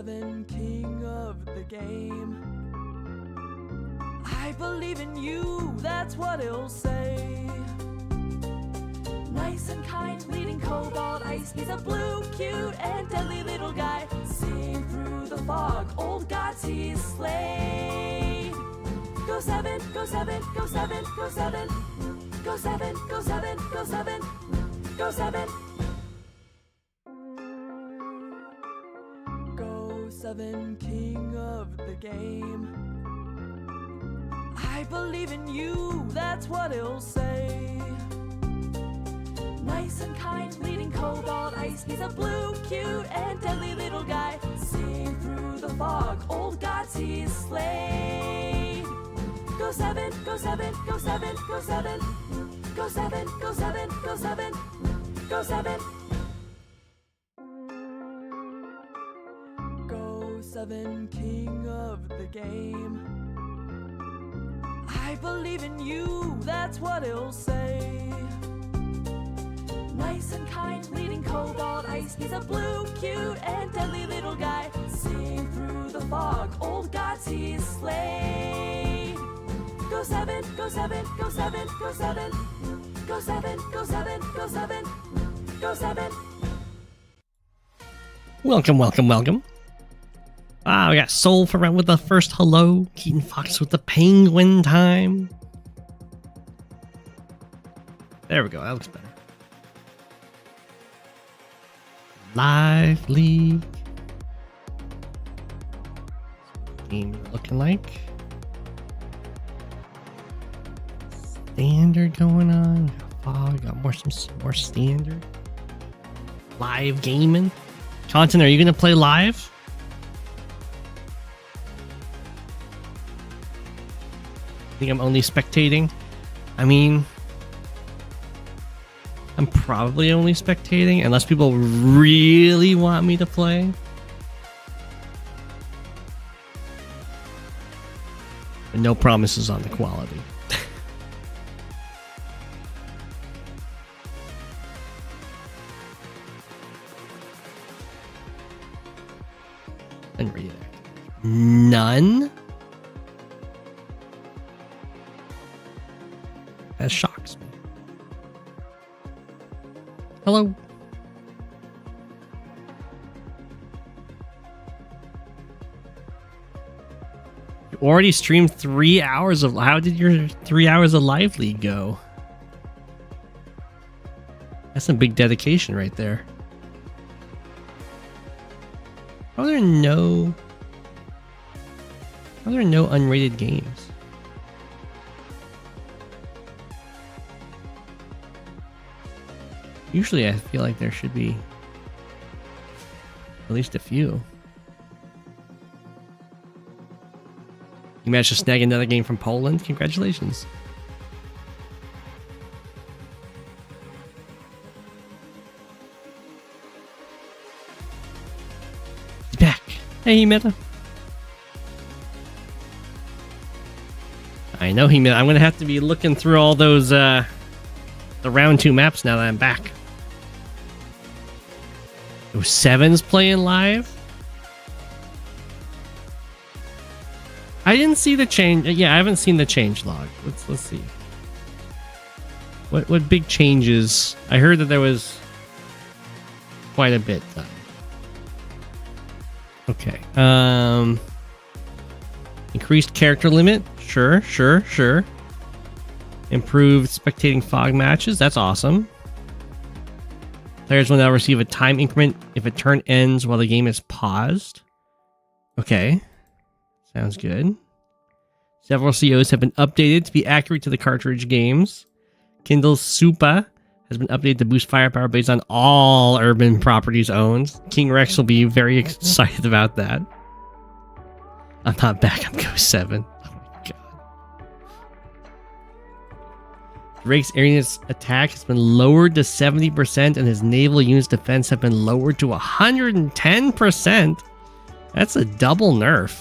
Go7 king of the game. I believe in you, that's what it'll say. Nice and kind, leading cobalt ice. He's a blue, cute, and deadly little guy. Seeing through the fog, old gods he's slayed. Go7, Go7, Go7, Go7. Go7, Go7, Go7, Go7. Go7 king of the game. I believe in you, that's what it'll say. Nice and kind, leading cobalt ice. He's a blue, cute, and deadly little guy. Seeing through the fog, old gods he's slayed. Go7, Go7, Go7, Go7. Go7, Go7, Go7, Go7. Go7 king of the game. I believe in you, that's what it'll say. Nice and kind, leading cobalt ice. He's a blue, cute, and deadly little guy. Seeing through the fog, old gods he's slayed. Go7, Go7, Go7, Go7. Go7, Go7, Go7, Go7. Welcome, welcome, welcome. Ah, we got Soul for with the first hello. Keaton Fox with the penguin time. There we go, that looks better. Live League. Game looking like. Standard going on. Oh, got some more standard. Live gaming. Content, are you gonna play live? I think I'm only spectating. I mean, I'm probably only spectating unless people really want me to play. But no promises on the quality. Unrated. None? That shocks me. Hello. You already streamed 3 hours of... How did your 3 hours of Live League go? That's some big dedication right there. Are there no unrated games? Usually I feel like there should be at least a few. You managed to snag another game from Poland? Congratulations. He's back. Hey, Meta. I know he Meta. I'm going to have to be looking through all those, the round 2 maps now that I'm back. Go7's playing live? I didn't see the change. Yeah, I haven't seen the change log. Let's see. What big changes? I heard that there was quite a bit done. Okay. Increased character limit. Sure. Improved spectating fog matches. That's awesome. Players will now receive a time increment if a turn ends while the game is paused. Okay. Sounds good. Several COs have been updated to be accurate to the cartridge games. Kindle's Supa has been updated to boost firepower based on all urban properties owned. King Rex will be very excited about that. I'm not back on Go7. Drake's air unit's attack has been lowered to 70% and his naval unit's defense have been lowered to 110%. That's a double nerf.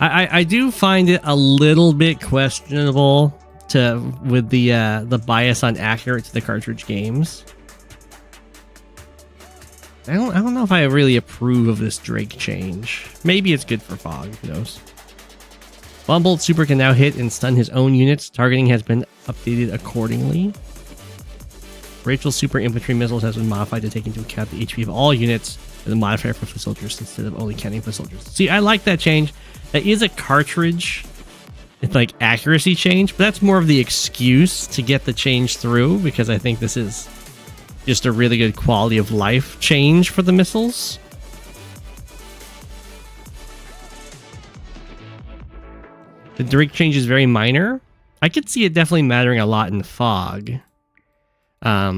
I do find it a little bit questionable with the bias on accurate to the cartridge games. I don't know if I really approve of this Drake change. Maybe it's good for fog, who knows. Bombbolt Super can now hit and stun his own units. Targeting has been updated accordingly. Rachel's Super Infantry Missiles has been modified to take into account the HP of all units and the modifier for foot soldiers instead of only counting foot soldiers. See, I like that change. That is a cartridge, it's like accuracy change, but that's more of the excuse to get the change through, because I think this is just a really good quality of life change for the missiles. The Drake change is very minor. I could see it definitely mattering a lot in fog. I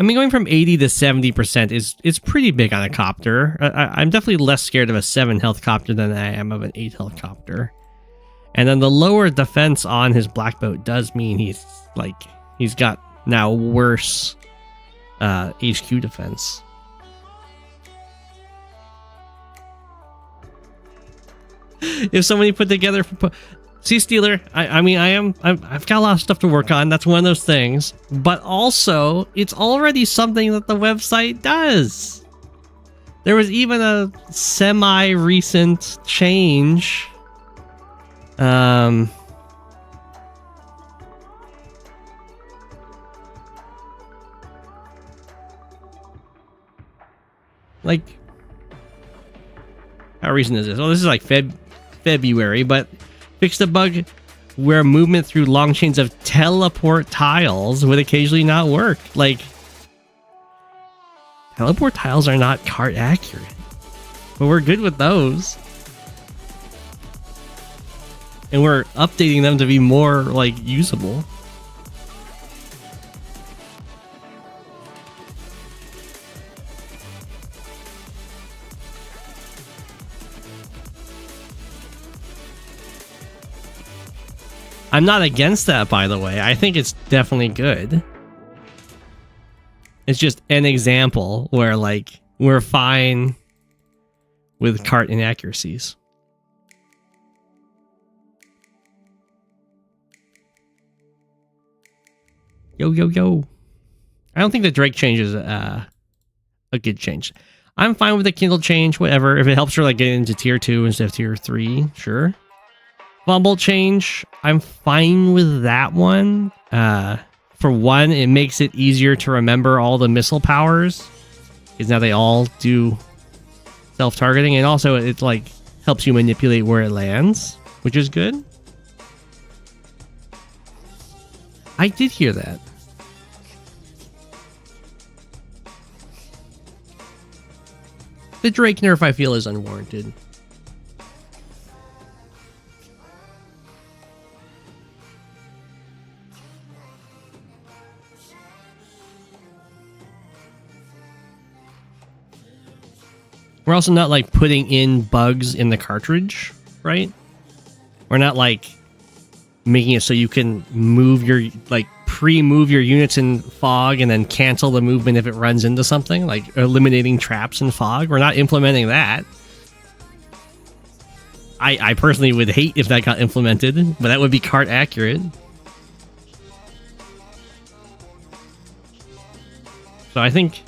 mean, going from 80 to 70% is pretty big on a copter. I'm definitely less scared of a 7 health copter than I am of an 8 health copter. And then the lower defense on his black boat does mean he's got now worse HQ defense. If somebody put together, see, Steeler, I've got a lot of stuff to work on. That's one of those things. But also, it's already something that the website does. There was even a semi-recent change. Like, how recent is this? Oh, this is like February, but fixed a bug where movement through long chains of teleport tiles would occasionally not work. Like, teleport tiles are not cart accurate, but we're good with those. And we're updating them to be more, like, usable. I'm not against that, by the way. I think it's definitely good. It's just an example where, like, we're fine with cart inaccuracies. Yo, yo, yo. I don't think the Drake change is a good change. I'm fine with the Kindle change, whatever. If it helps her, like, get into tier 2 instead of tier 3, sure. Bombbolt change, I'm fine with that one. For one, it makes it easier to remember all the missile powers, because now they all do self-targeting, and also it, like, helps you manipulate where it lands, which is good. I did hear that. The Drake nerf, I feel, is unwarranted. We're also not, like, putting in bugs in the cartridge, right? We're not, like, making it so you can move your, like, pre-move your units in fog and then cancel the movement if it runs into something, like eliminating traps in fog. We're not implementing that. I personally would hate if that got implemented, but that would be cart accurate. So I think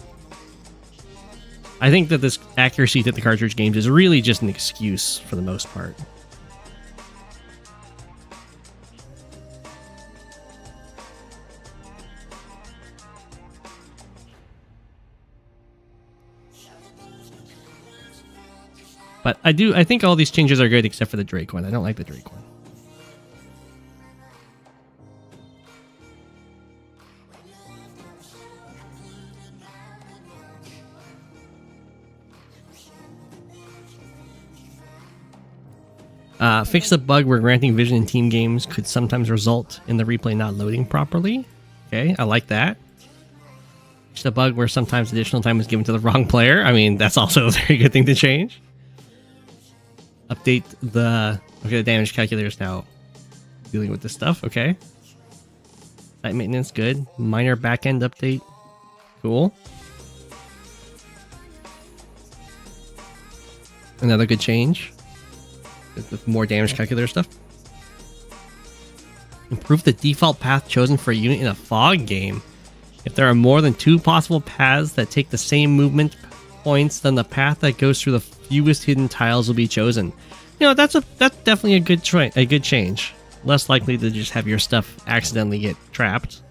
that this accuracy to the cartridge games is really just an excuse for the most part. But I think all these changes are good except for the Drake one. I don't like the Drake one. Fix the bug where granting vision in team games could sometimes result in the replay not loading properly. Okay, I like that. Fix the bug where sometimes additional time is given to the wrong player. I mean, that's also a very good thing to change. Update the... Okay, the damage calculator is now dealing with this stuff. Okay. Site maintenance, good. Minor backend update. Cool. Another good change. With more damage calculator stuff. Improve the default path chosen for a unit in a fog game. If there are more than 2 possible paths that take the same movement points, then the path that goes through the fewest hidden tiles will be chosen. You know, that's definitely a good change. Less likely to just have your stuff accidentally get trapped.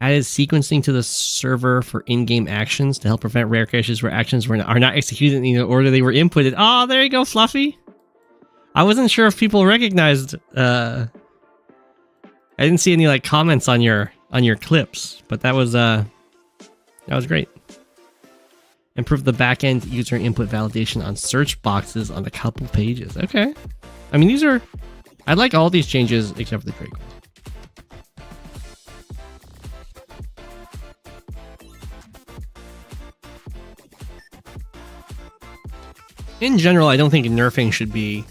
Added sequencing to the server for in-game actions to help prevent rare cases where actions are not executed in the order they were inputted. Oh, there you go, Fluffy. I wasn't sure if people recognized. I didn't see any like comments on your clips, but that was great. Improve the back-end user input validation on search boxes on a couple pages. Okay, I mean I like all these changes except for the Drake one. In general, I don't think nerfing should be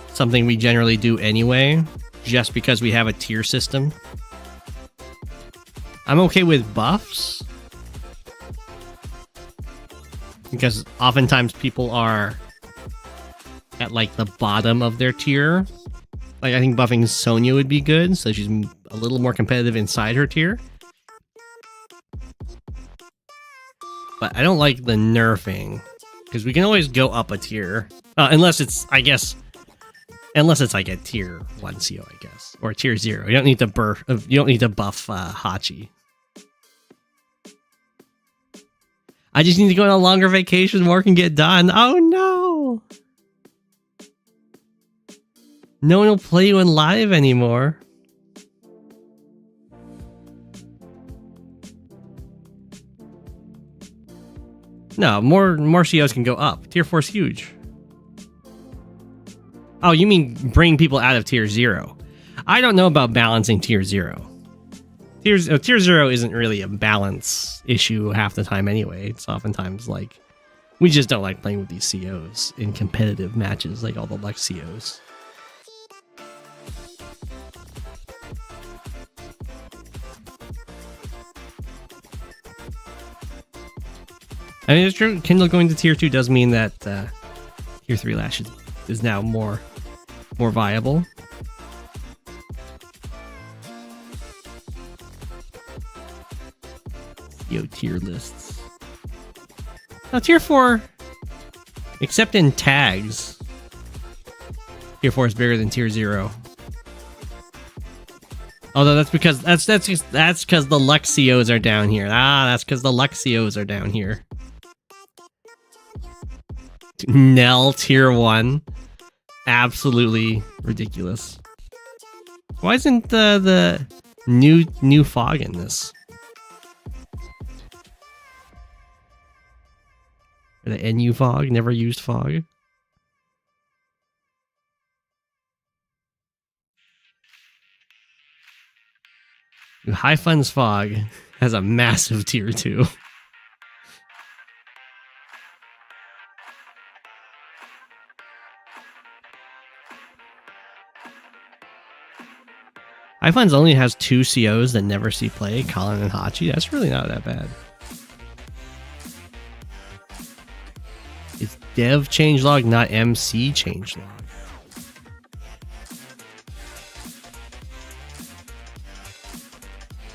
something we generally do anyway, just because we have a tier system. I'm okay with buffs, because oftentimes people are at like the bottom of their tier. Like I think buffing Sonya would be good, so she's a little more competitive inside her tier. But I don't like the nerfing, because we can always go up a tier. Unless it's like a tier 1 CO, I guess. Or tier 0. You don't need to buff Hachi. I just need to go on a longer vacation, more can get done. Oh no! No one will play you in live anymore. No, more COs can go up. Tier 4 is huge. Oh, you mean bring people out of tier 0? I don't know about balancing tier 0. Tier 0 isn't really a balance issue half the time anyway. It's oftentimes like we just don't like playing with these COs in competitive matches like all the Lux COs. I mean, it's true. Kindle going to tier 2 does mean that tier 3 Lash is now more viable. Yo, tier lists. Now, tier 4, except in tags, tier 4 is bigger than tier 0. Although that's because that's because the Lux COs are down here. That's because the Lux COs are down here. Nell tier 1, absolutely ridiculous. Why isn't the new fog in this? Or the NU fog, never used fog. High Funds fog has a massive tier 2. High Funds only has 2 COs that never see play, Colin and Hachi. That's really not that bad. It's dev changelog, not MC changelog.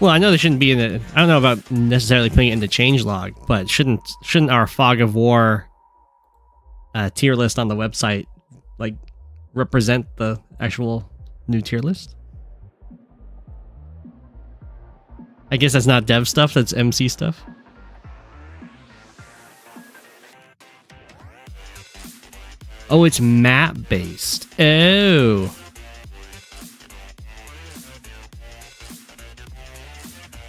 Well, I know they shouldn't be in it. I don't know about necessarily putting it into changelog, but shouldn't our Fog of War tier list on the website like represent the actual new tier list? I guess that's not dev stuff, that's MC stuff. Oh, it's map based. Oh.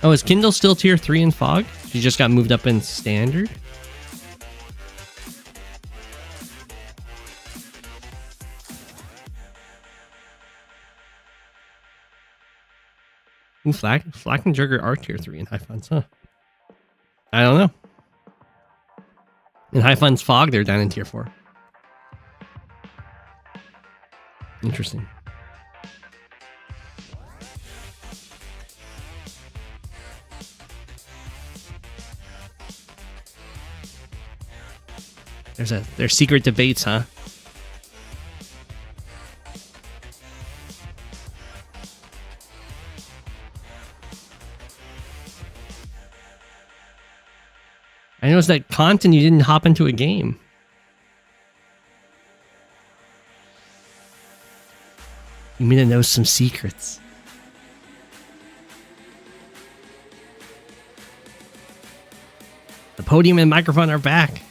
Oh, is Kindle still tier 3 in Fog? She just got moved up in standard? Ooh, Flak and Jugger are tier 3 in High Funds, huh? I don't know. In High Funds Fog, they're down in tier 4. Interesting. There's secret debates, huh? I noticed that content you didn't hop into a game. You mean to know some secrets. The podium and microphone are back.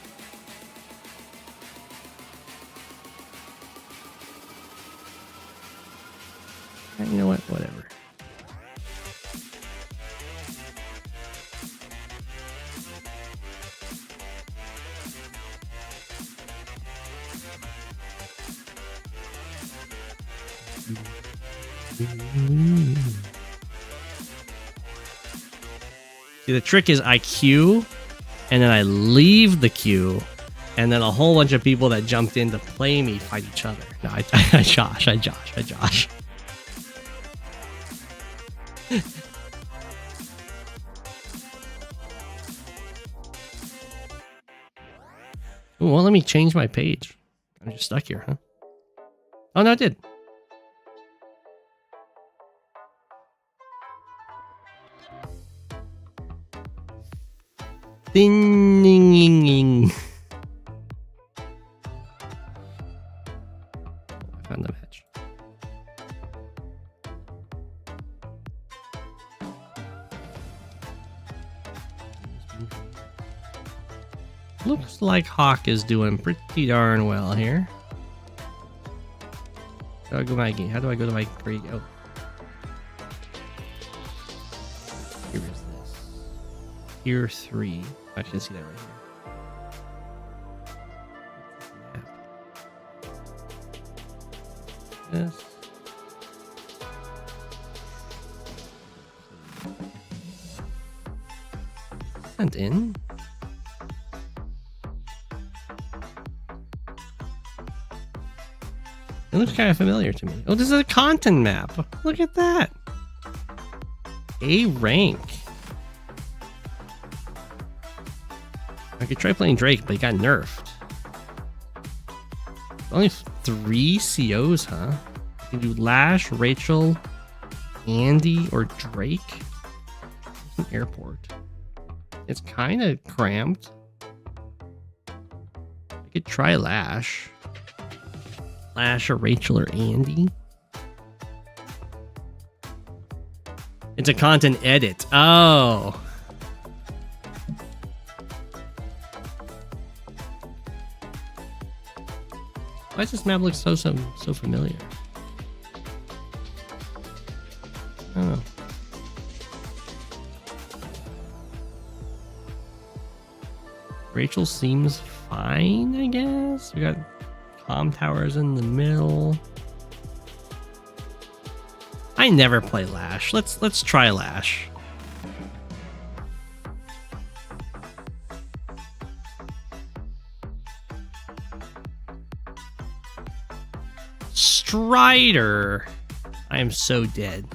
You know what? Whatever. See, the trick is I queue, and then I leave the queue, and then a whole bunch of people that jumped in to play me fight each other. No, I josh. Ooh, well, let me change my page. I'm just stuck here, huh? Oh, no, I did. Ding. I found the match. Looks like Hawk is doing pretty darn well here. How do I go to my game? How do I go to my great? Oh. Here is this. Tier 3. I can see that right here. Yes. And in. It looks kind of familiar to me. Oh, this is a content map. Look at that. A rank. I could try playing Drake, but he got nerfed. Only 3 COs, huh? You can do Lash, Rachel, Andy, or Drake. It's an airport. It's kind of cramped. I could try Lash. Lash or Rachel or Andy. It's a content edit. Oh. Why does this map look so familiar? I don't know. Rachel seems fine, I guess. We got comm towers in the middle. I never play Lash. Let's try Lash. Strider. I am so dead.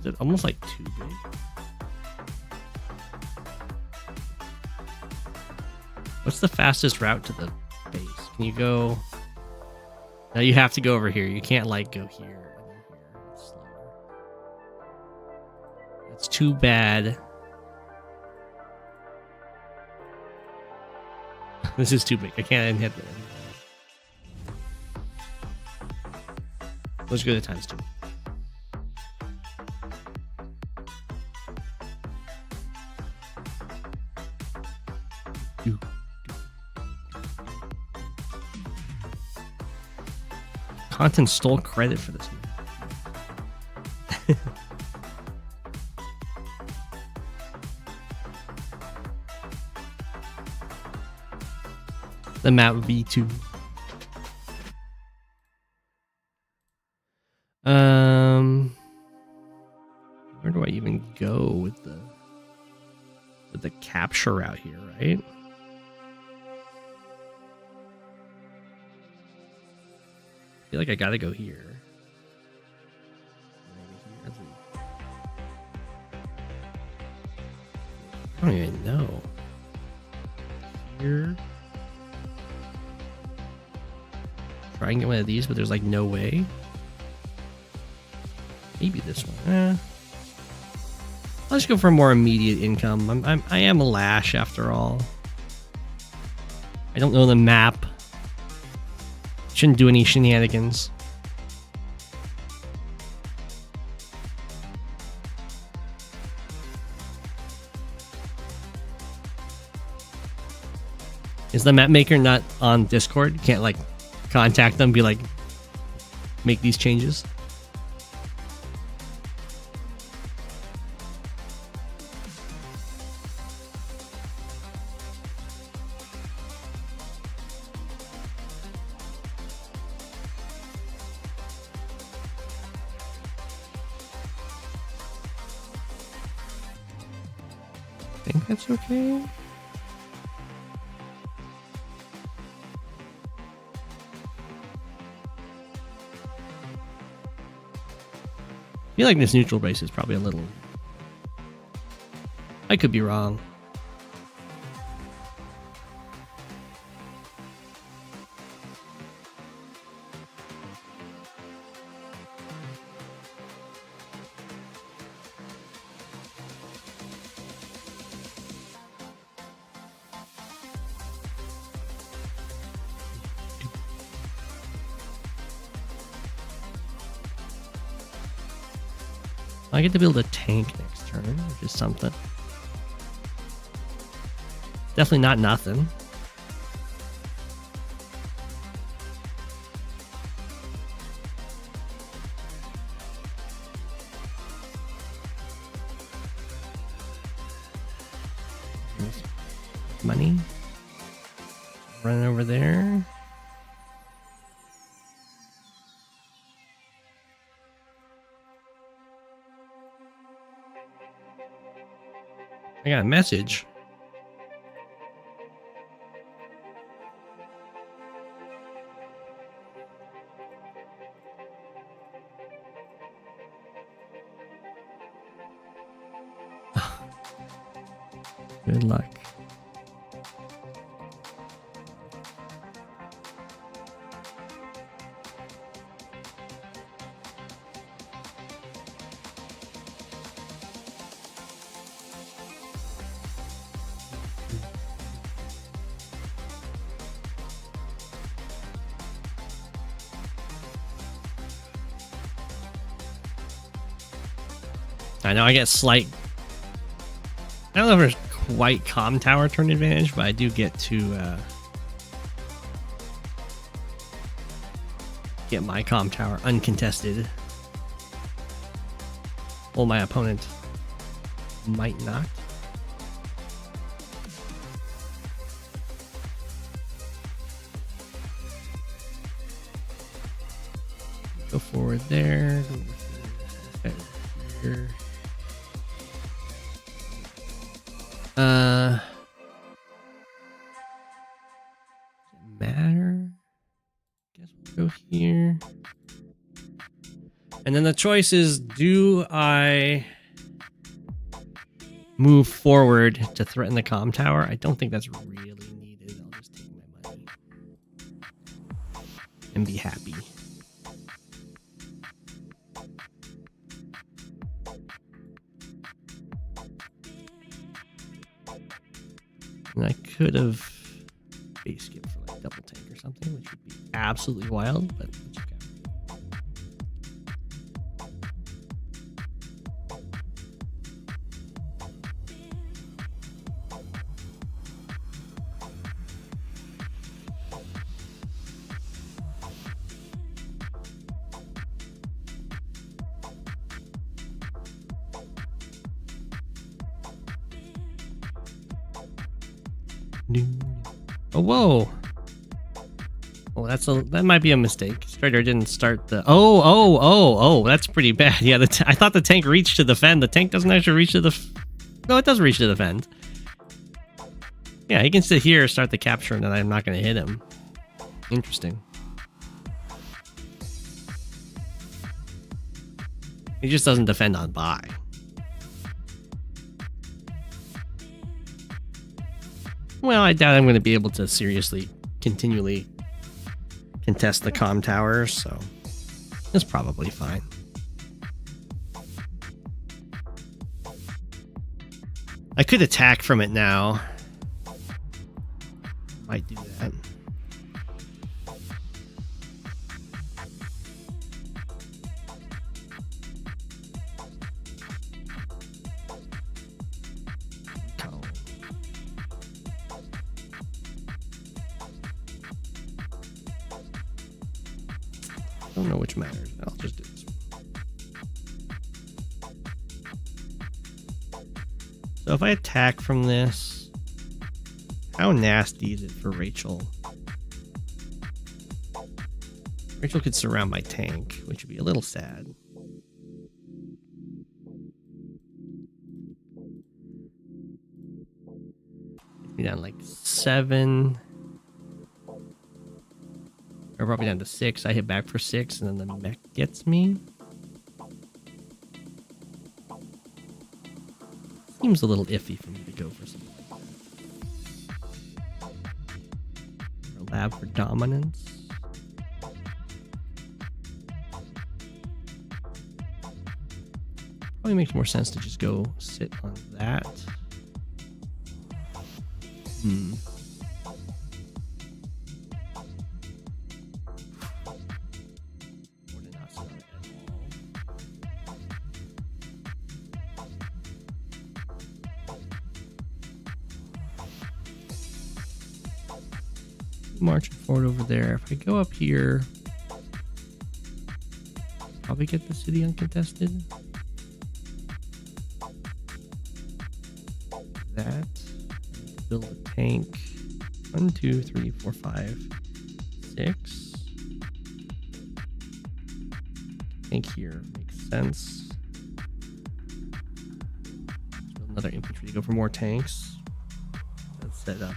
Is it almost like too big? What's the fastest route to the base? Can you go? No, you have to go over here. You can't like go here and then here. It's slower. That's too bad. This is too big. I can't hit it. Let's go to times 2. Content stole credit for this man. The map V2. Where do I even go with the capture route here, right? I feel like I gotta go here. I don't even know. Here. try and get one of these, but there's like no way. Maybe this one. Let's go for more immediate income. I am a Lash after all. I don't know the map. Shouldn't do any shenanigans. Is the map maker not on Discord? You can't like contact them, be like, make these changes? I think that's okay. I feel like this neutral base is probably a little... I could be wrong. I get to build a tank next turn, which is something. Definitely not nothing. Money. Running over there. I got a message. Good luck. I know I get slight... I don't know if there's quite comm tower turn advantage, but I do get to get my comm tower uncontested. Well, my opponent might not. Go forward there. Here. Matter? Guess we'll go here. And then the choice is, do I move forward to threaten the comm tower? I don't think that's really needed. I'll just take my money and be happy. And I could have base skip for like double tank or something, which would be absolutely wild, but it's okay. Oh, whoa. Oh, that might be a mistake. Strider didn't start the... Oh, that's pretty bad. Yeah, I thought the tank reached to defend. The tank doesn't actually reach to the... No, it does reach to defend. Yeah, he can sit here, start the capture, and then I'm not going to hit him. Interesting. He just doesn't defend on buy. Well, I doubt I'm going to be able to seriously, continually contest the comm towers, so it's probably fine. I could attack from it now. Might do that. I don't know which matters. I'll just do this one. So if I attack from this, how nasty is it for Rachel? Rachel could surround my tank, which would be a little sad. Be down like 7. Or probably down to 6. I hit back for 6, and then the mech gets me. Seems a little iffy for me to go for something like that. Or lab for dominance. Probably makes more sense to just go sit on that. Marching forward over there. If I go up here, probably get the city uncontested. That. Build a tank. 1, 2, 3, 4, 5, 6. Tank here makes sense. Build another infantry to go for more tanks. Let's set up.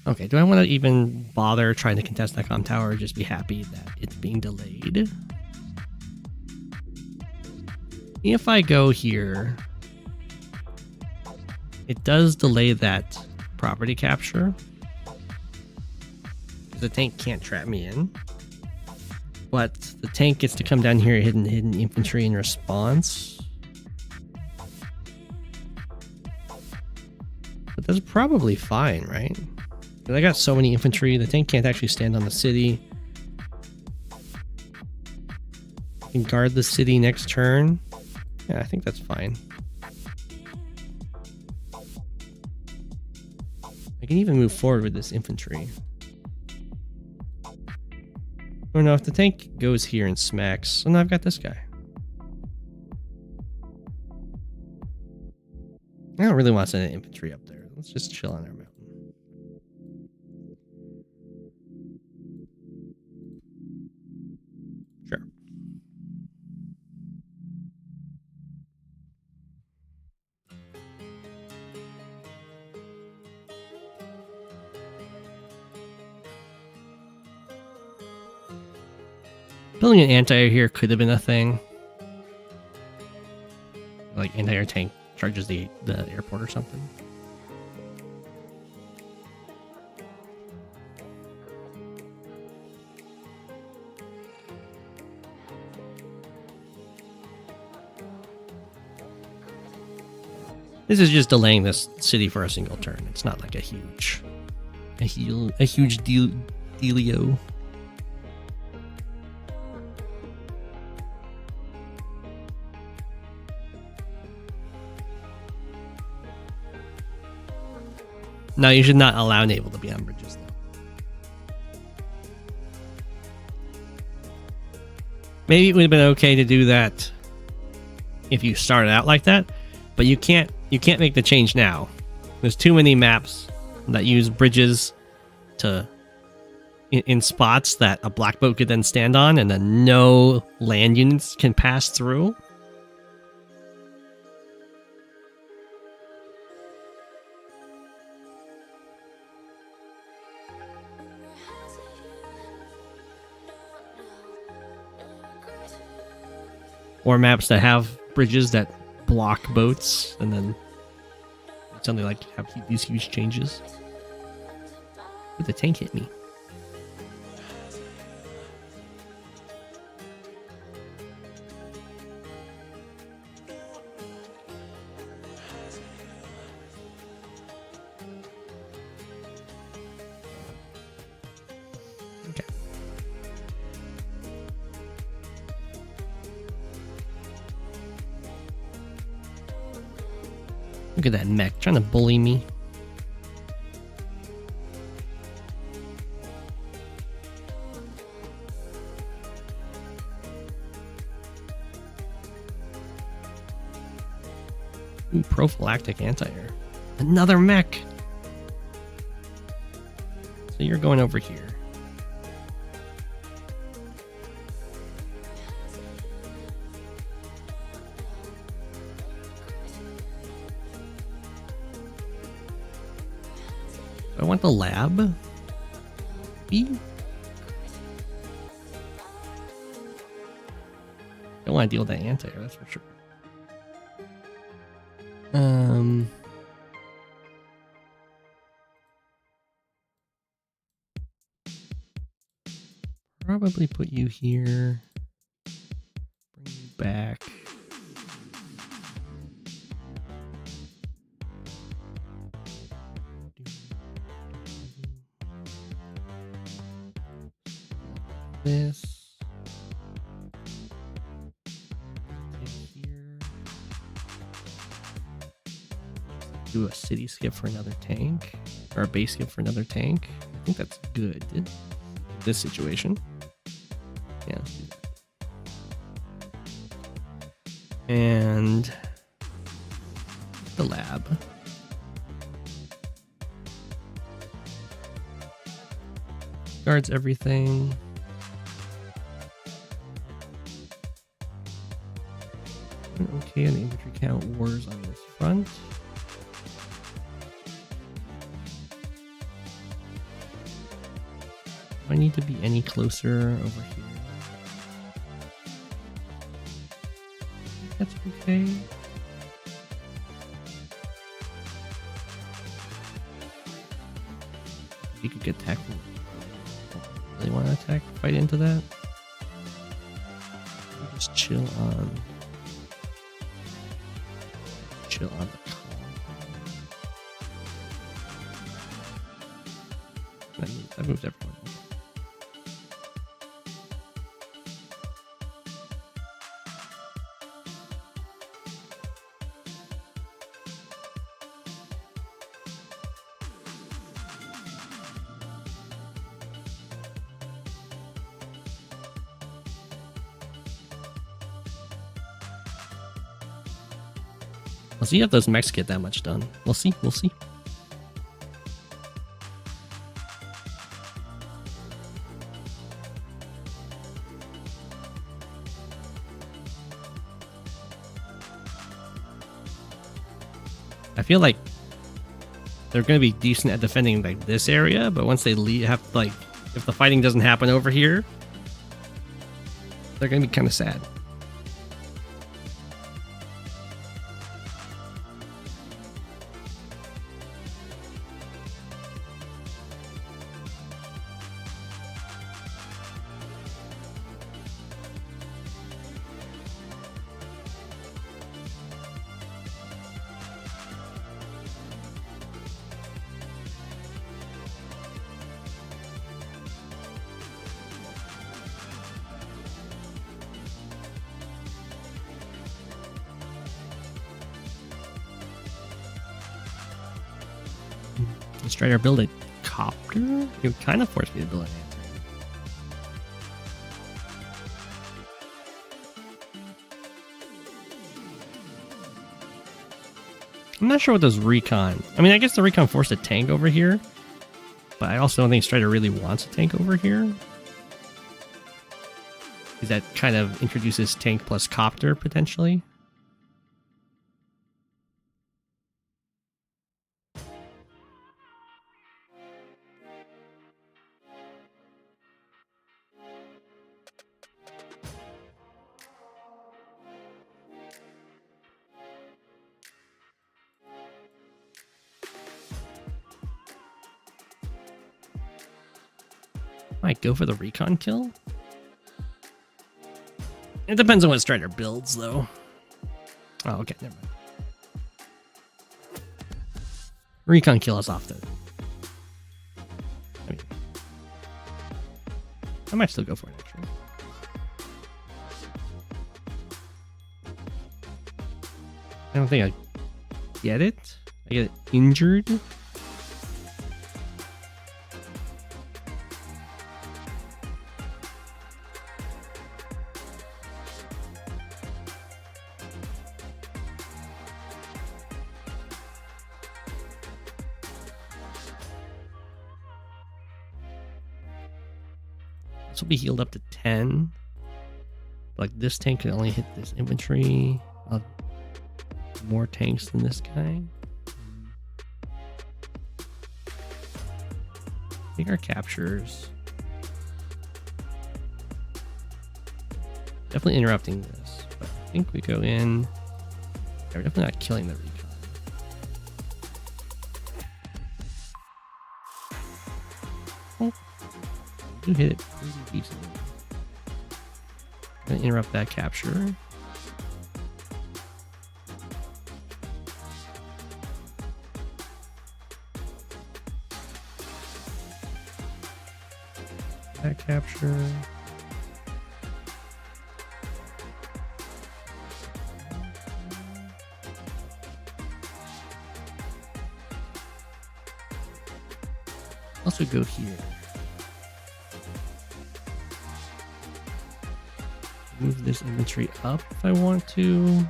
Okay, do I want to even bother trying to contest that comm tower or just be happy that it's being delayed? If I go here, it does delay that property capture. Because the tank can't trap me in. But the tank gets to come down here, hidden infantry in response. But that's probably fine, right? I got so many infantry, the tank can't actually stand on the city. I can guard the city next turn. Yeah, I think that's fine. I can even move forward with this infantry. Oh no, if the tank goes here and smacks, oh no, I've got this guy. I don't really want to send an infantry up there. Let's just chill on our mountain. Sure. Building an anti-air here could have been a thing. Like anti-air tank charges the airport or something. This is just delaying this city for a single turn. It's not like a huge dealio. No, you should not allow naval to be on bridges, though. Maybe it would have been okay to do that if you started out like that, but you can't make the change now. There's too many maps that use bridges to in spots that a black boat could then stand on, and then no land units can pass through. Or maps that have bridges that block boats, and then suddenly like have these huge changes. Ooh, the tank hit me. Okay. Look at that mech trying to bully me. Ooh, prophylactic anti-air. Another mech. So you're going over here. I want the lab. B. Don't want to deal with that anti-air, that's for sure. Probably put you here. Bring you back. This. Here. Do a city skip for another tank, or a base skip for another tank. I think that's good. This situation. Yeah, let's do that. And the lab. Guards everything. Okay, and the infantry count wars on this front. Do I need to be any closer over here? That's okay. You could get attacked. Really want to attack? Fight into that? Just chill on the column. That moves everyone. We'll see if those mechs get that much done. We'll see. We'll see. I feel like they're going to be decent at defending like this area, but once they have like, if the fighting doesn't happen over here, they're going to be kind of sad. Let's try to build a copter. You would kind of force me to build an answer. I'm not sure what those recon. I mean, I guess the recon forced a tank over here, but I also don't think Strider really wants a tank over here, because that kind of introduces tank plus copter potentially. Might go for the recon kill. It depends on what Strider builds, though. Oh, okay, never mind. Recon kill us off, though. I might still go for it, actually. I don't think I get it. I get injured. This will be healed up to 10. Like this tank can only hit this infantry. More tanks than this guy. Take our captures. Definitely interrupting this. But I think we go in. Yeah, we're definitely not killing the recon. Oh. We do hit it pretty decently. Gonna interrupt that capture. That capture. Also go here. Move this infantry up if I want to.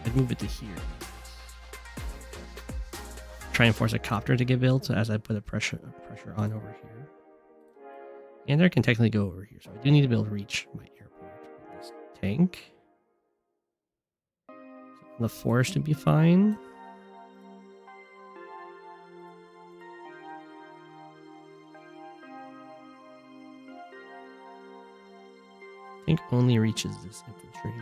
I'd move it to here. Try and force a copter to get built, so as I put a pressure on over here. And I can technically go over here, so I do need to be able to reach my airport with this tank. The forest would be fine. Tank only reaches this infantry.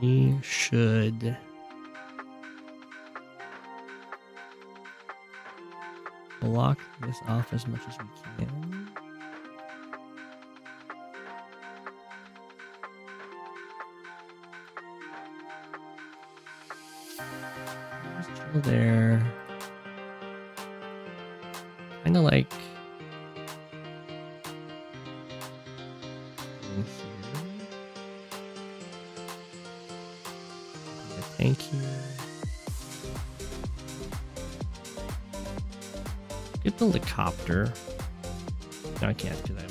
We should block this off as much as we can. Just chill there. Kind of like tank here. Could build a copter. No, I can't because I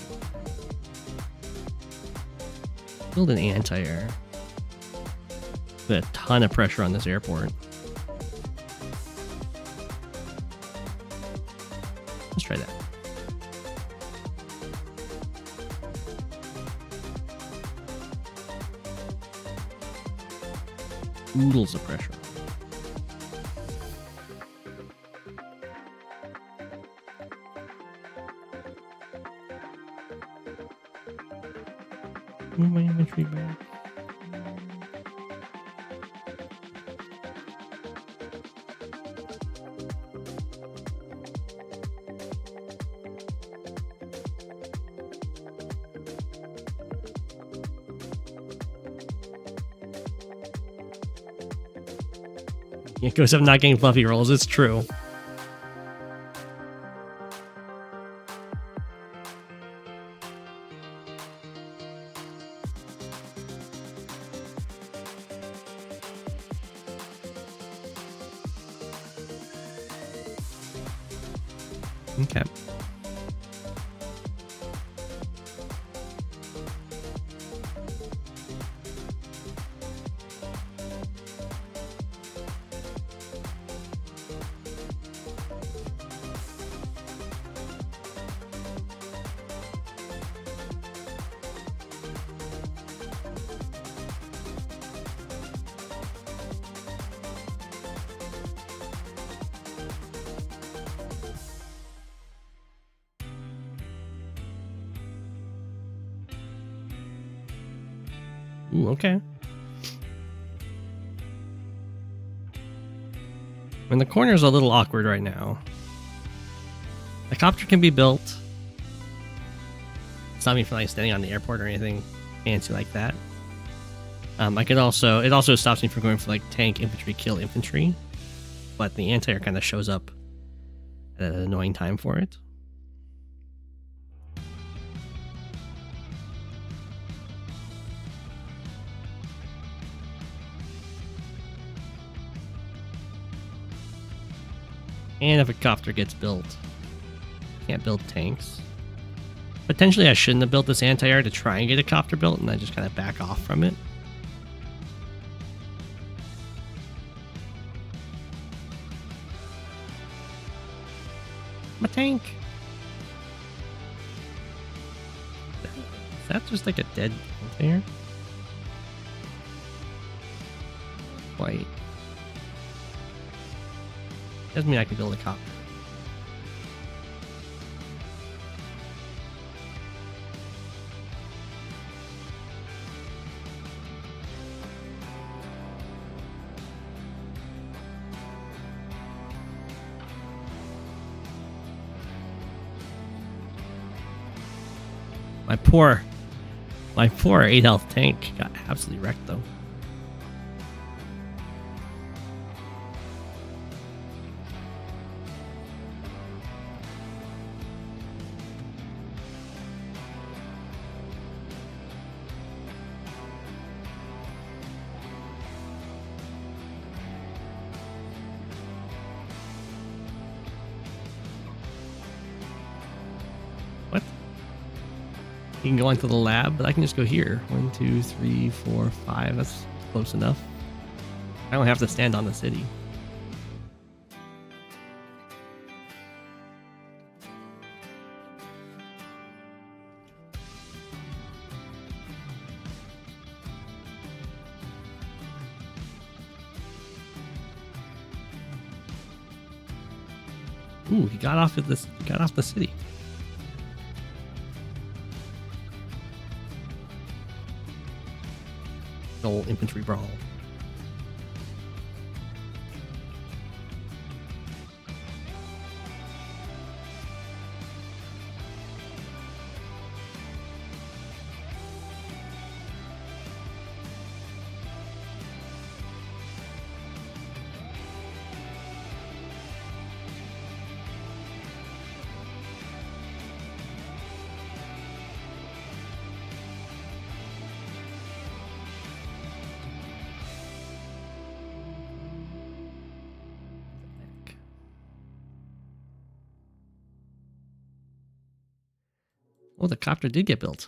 build an anti-air. Put a ton of pressure on this airport. Let's try that. Oodles of pressure. Move my infantry back. Yeah, Go7 not getting fluffy rolls, it's true. Okay. Ooh, okay. I mean, the corner's a little awkward right now. The copter can be built. It's not me for like standing on the airport or anything fancy like that. I could also, it also stops me from going for like tank, infantry, kill infantry. But the anti-air kind of shows up at an annoying time for it. And if a copter gets built, can't build tanks. Potentially I shouldn't have built this anti-air to try and get a copter built, and I just kind of back off from it. My tank! Is that just like a dead anti-air? Wait. Doesn't mean I can build a copter. My poor 8 health tank got absolutely wrecked though. What? You can go into the lab, but I can just go here. 1, 2, 3, 4, 5. That's close enough. I don't have to stand on the city. Ooh, he got off of this. He got off the city. Old infantry brawl. Oh, the copter did get built.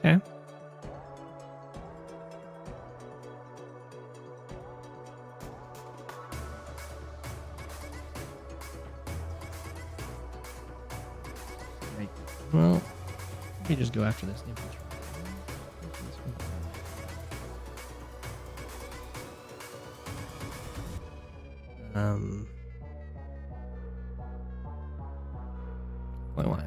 Okay. Right. Well, let me just go after this infantry. What do I want?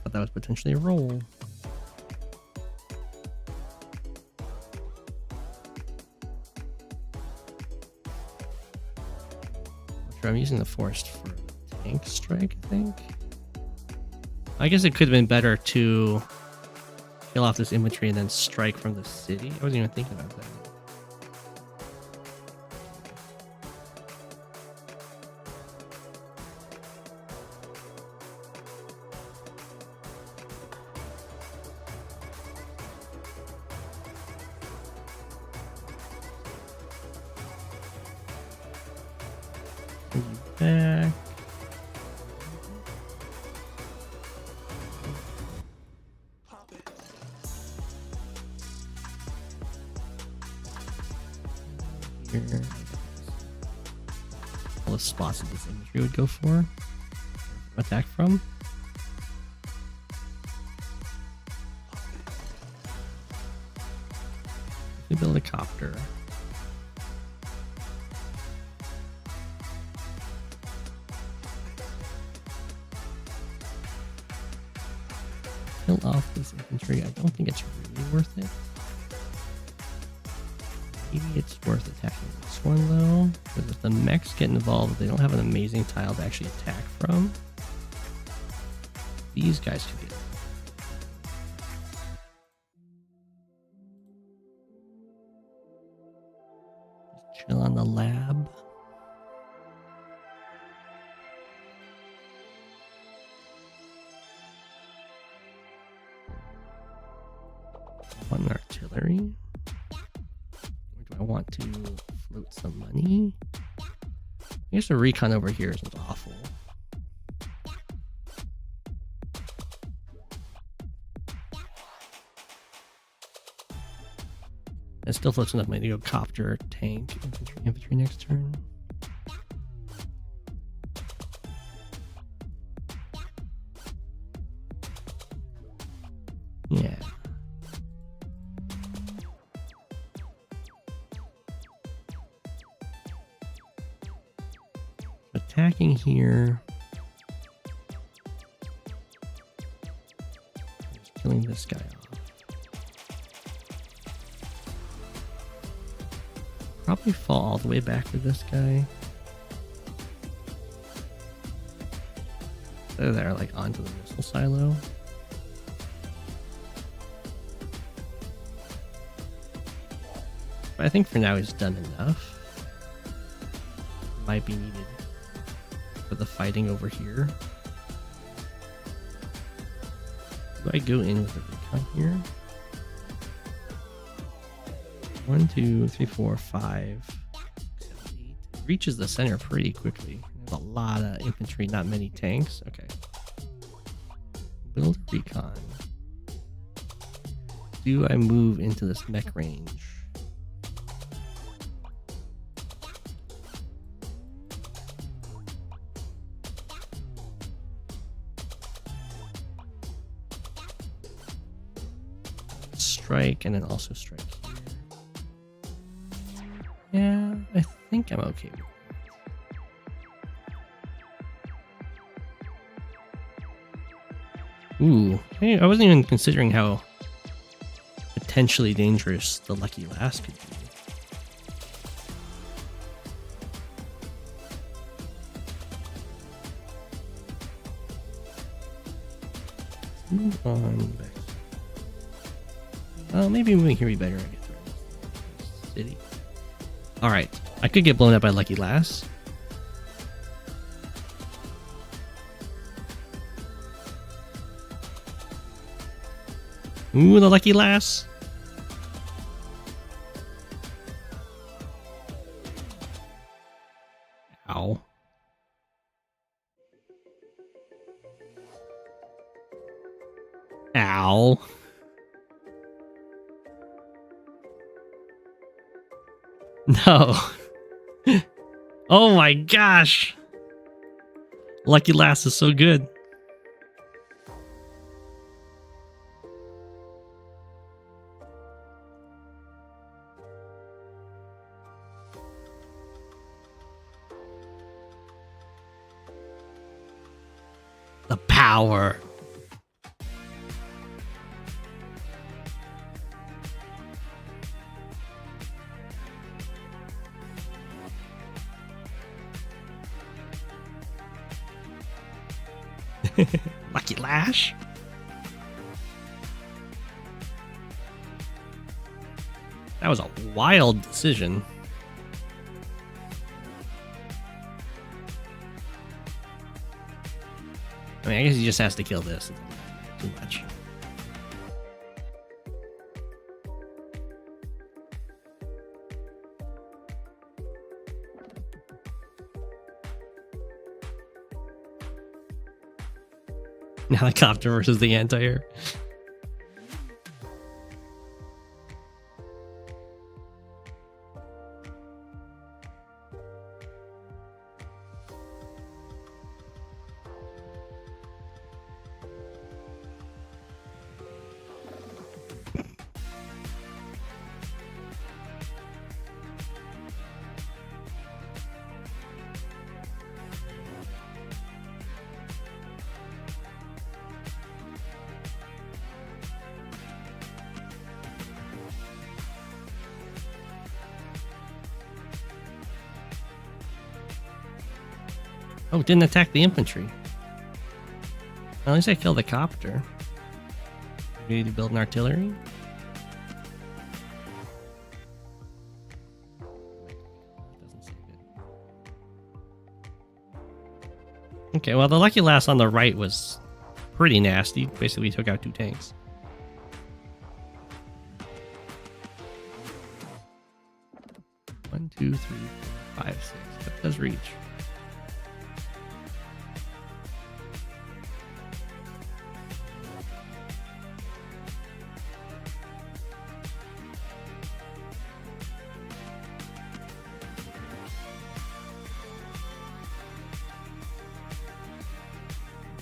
Thought that was potentially a roll. I'm using the forest for tank strike, I think. I guess it could have been better to kill off this infantry and then strike from the city. I wasn't even thinking about that. Back. Here. All the spots that this infantry would go for. Attack from. We build a copter. Kill off this infantry. I don't think it's really worth it. Maybe it's worth attacking this one though, because if the mechs get involved, they don't have an amazing tile to actually attack from. These guys could get. Just chill on the lab. One artillery. Or do I want to float some money? I guess the recon over here isn't awful. It still floats enough money to go copter, tank, infantry next turn. Yeah. Attacking here. Just killing this guy off. Probably fall all the way back to this guy. There, like onto the missile silo. But I think for now he's done enough. Might be needed for the fighting over here. Do I go in with the recon here? 1, 2, 3, 4, 5, 7, 8. Reaches the center pretty quickly. There's a lot of infantry, not many tanks. Okay. Build recon. Do I move into this mech range? Strike and then also strike here. Yeah, I think I'm okay with it. Ooh, hey, I wasn't even considering how potentially dangerous the Lucky Lass could be. Move on back. Maybe moving here would be better. I get through this city. Alright, I could get blown up by Lucky Lass. Ooh, the Lucky Lass. Ow. Ow. No. Oh my gosh. Lucky Lass is so good. The power. Lucky Lash. That was a wild decision. I mean, I guess he just has to kill this. Too much. Helicopter versus the anti-air. Oh, it didn't attack the infantry. At least I killed the copter. Ready to build an artillery? Doesn't seem good. Okay, well, the Lucky Lass on the right was pretty nasty. Basically, took out 2 tanks. One, 2, 3, 4, 5, 6. That does reach.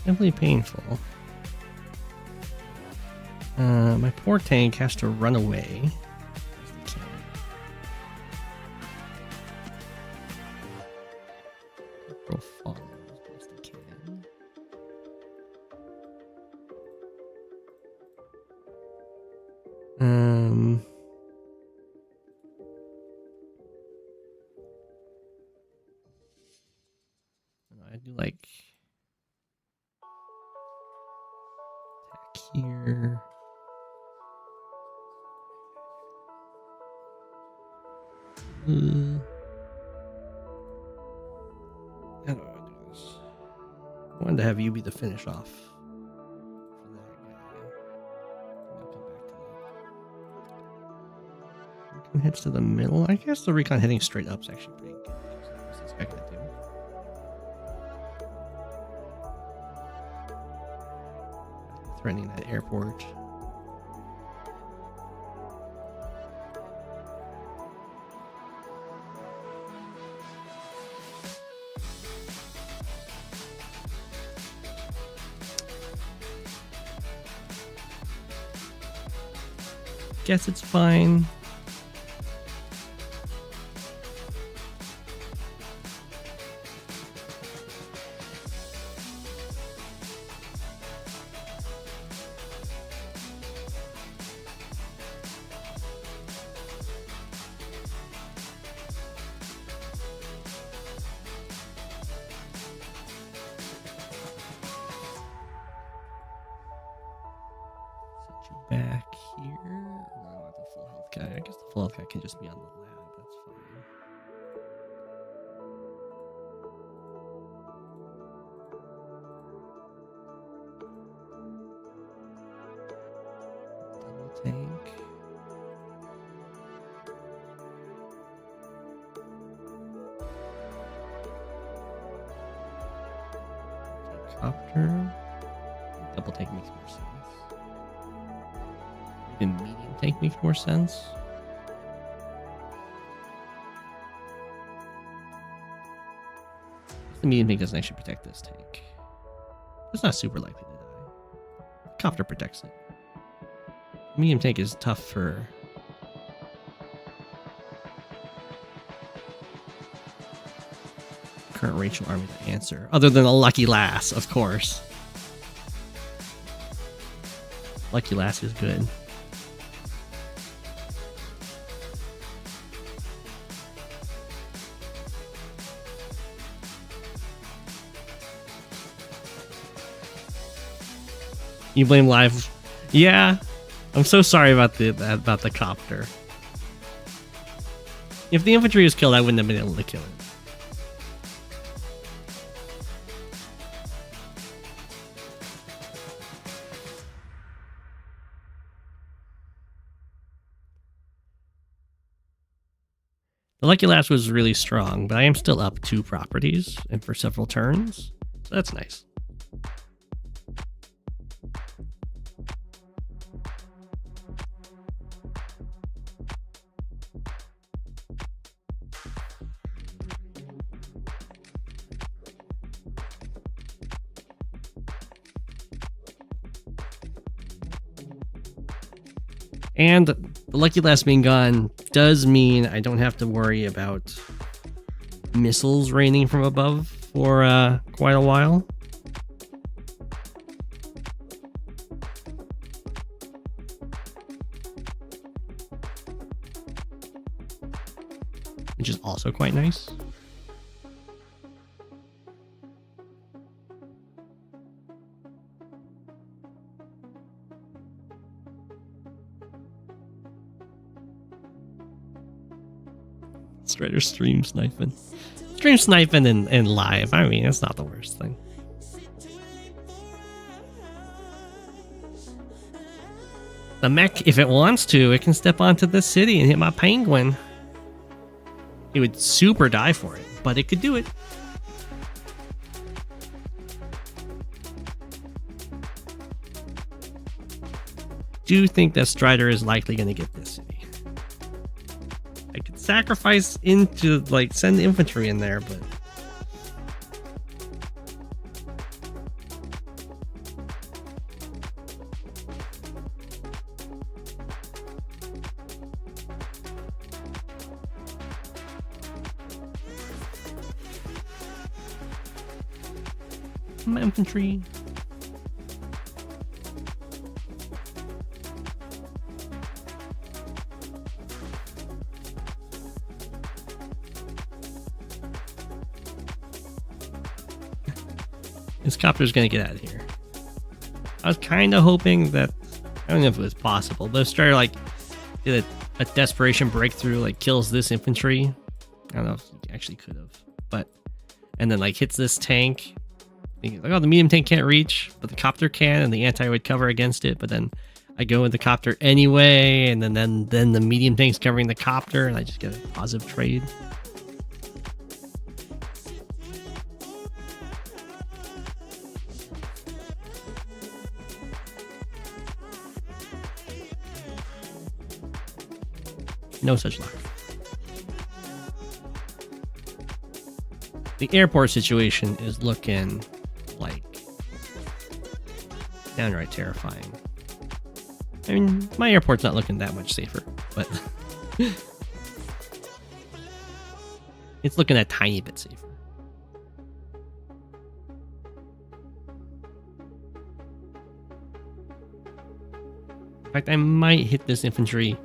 Definitely painful. My poor tank has to run away. Go follow as best he can. I do like attack here. How do I do this? I wanted to have you be the finish off for that guy. I'll come back to that. Recon heads to the middle. I guess the recon heading straight up is actually pretty good. What's this guy gonna do? Threatening that airport. Guess it's fine. Back here. No, I want the full health guy. I guess the full health guy can just be on the lab. That's fine. Double tank. Copter. Double tank makes more sense. Even medium tank makes more sense. The medium tank doesn't actually protect this tank. It's not super likely to die. Copter protects it. Medium tank is tough for current Rachel army to answer. Other than a Lucky Lass, of course. Lucky Lass is good. You blame live. Yeah. I'm so sorry about the copter. If the infantry was killed, I wouldn't have been able to kill it. The Lucky Last was really strong, but I am still up 2 properties and for several turns, so that's nice. And the Lucky Last being gone does mean I don't have to worry about missiles raining from above for quite a while. Which is also quite nice. Strider stream sniping. Stream sniping and live. I mean, it's not the worst thing. The mech, if it wants to, it can step onto this city and hit my penguin. It would super die for it, but it could do it. Do think that Strider is likely going to get this city. I could sacrifice into, like, send infantry in there, but... my infantry. This copter's gonna get out of here. I was kind of hoping that, I don't know if it was possible, but if Strider like did a desperation breakthrough, like kills this infantry. I don't know if he actually could have, but and then like hits this tank. Like, oh, the medium tank can't reach, but the copter can, and the anti would cover against it. But then I go with the copter anyway, and then the medium tank's covering the copter, and I just get a positive trade. No such luck. The airport situation is looking like downright terrifying. I mean, my airport's not looking that much safer, but it's looking a tiny bit safer. In fact, I might hit this infantry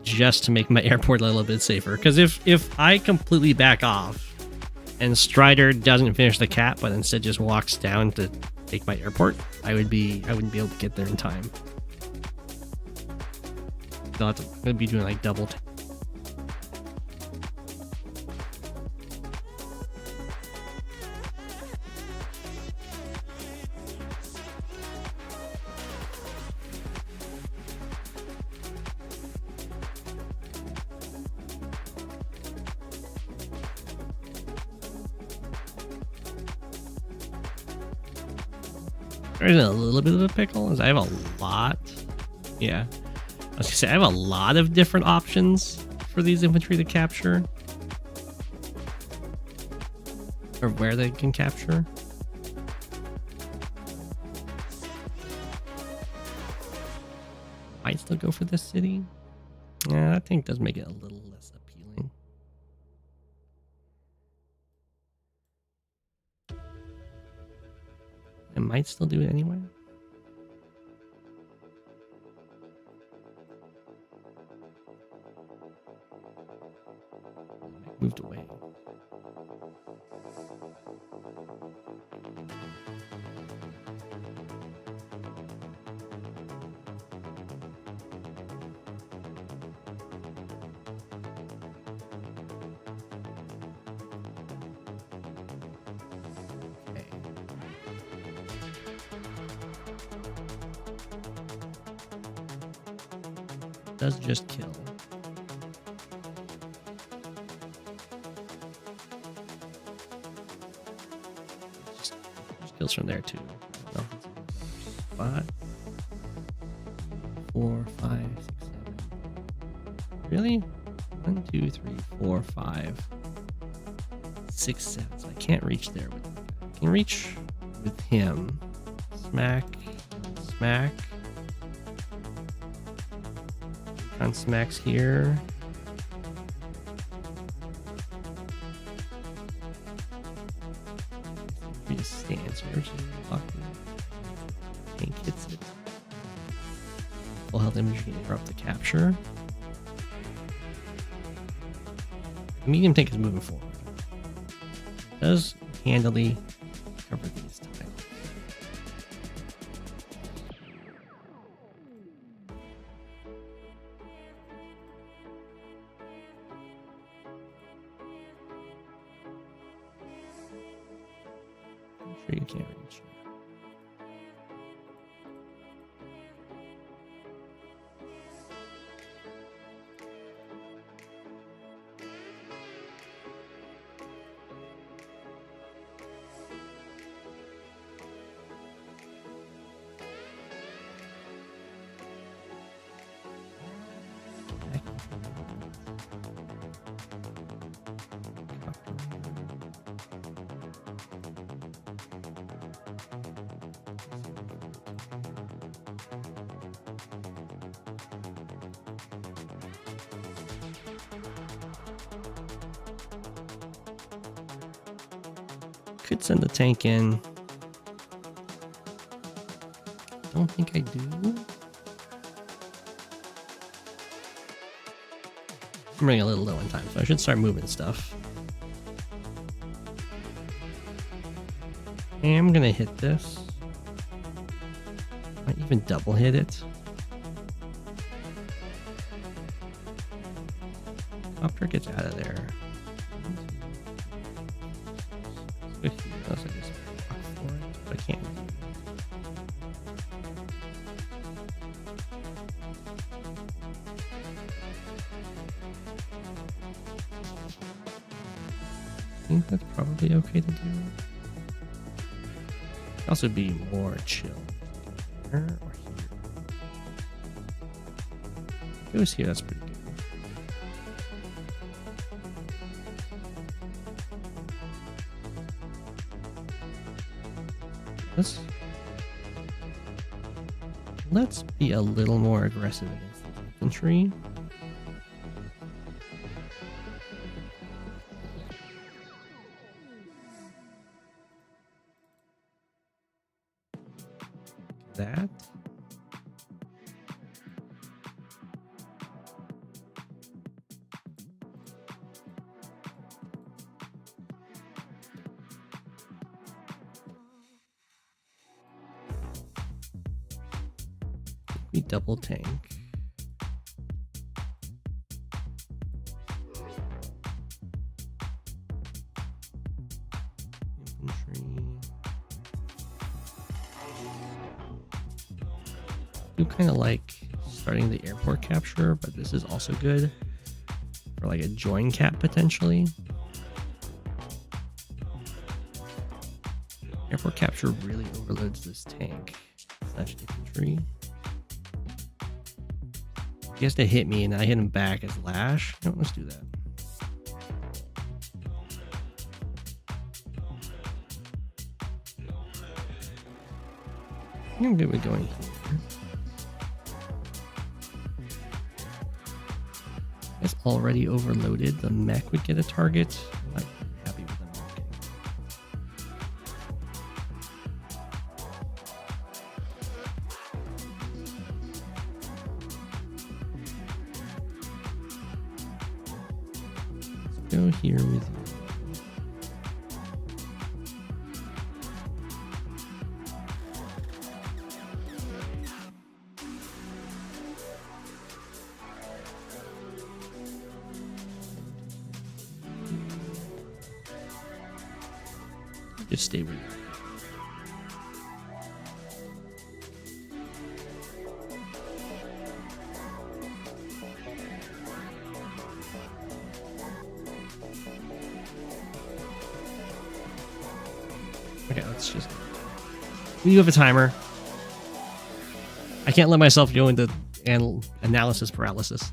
just to make my airport a little bit safer. Because if I completely back off and Strider doesn't finish the cap, but instead just walks down to take my airport, I wouldn't be able to get there in time. So I'd be doing like double. There's a little bit of a pickle, as I have a lot. Yeah. I was gonna say, I have a lot of different options for these infantry to capture. Or where they can capture. Might still go for this city. Yeah, I think does make it a little less appealing. I might still do it anyway. Moved away. does just kill. Just kills from there too. No, spot. 4, 5, 6, 7. Really? 1, 2, 3, 4, 5, 6, 7. So I can't reach there with. I can reach with him. Smack, smack. On smacks here. He just stands here. Tank hits it. Full health image can interrupt the capture. The medium tank is moving forward. It does handily cover these tiles. I'm sure you can't reach. Could send the tank in. Don't think I do. I'm running a little low on time, so I should start moving stuff. I'm gonna hit this. Might even double hit it. Copter gets out of there. Unless I just block for it, but I can't. I think that's probably okay to do. Also be more chill. Here or here. Goes here, that's pretty good. Let's be a little more aggressive against the infantry. That. We double tank. Infantry. I do kind of like starting the airport capture, but this is also good for like a join cap potentially. Airport capture really overloads this tank / infantry. He has to hit me and I hit him back as lash. No, let's do that. I'm good with going here. It's already overloaded. The mech would get a target. I'm not happy with the mech. Go here with you. Just stay with you. Okay, let's just... We do have a timer. I can't let myself go into analysis paralysis.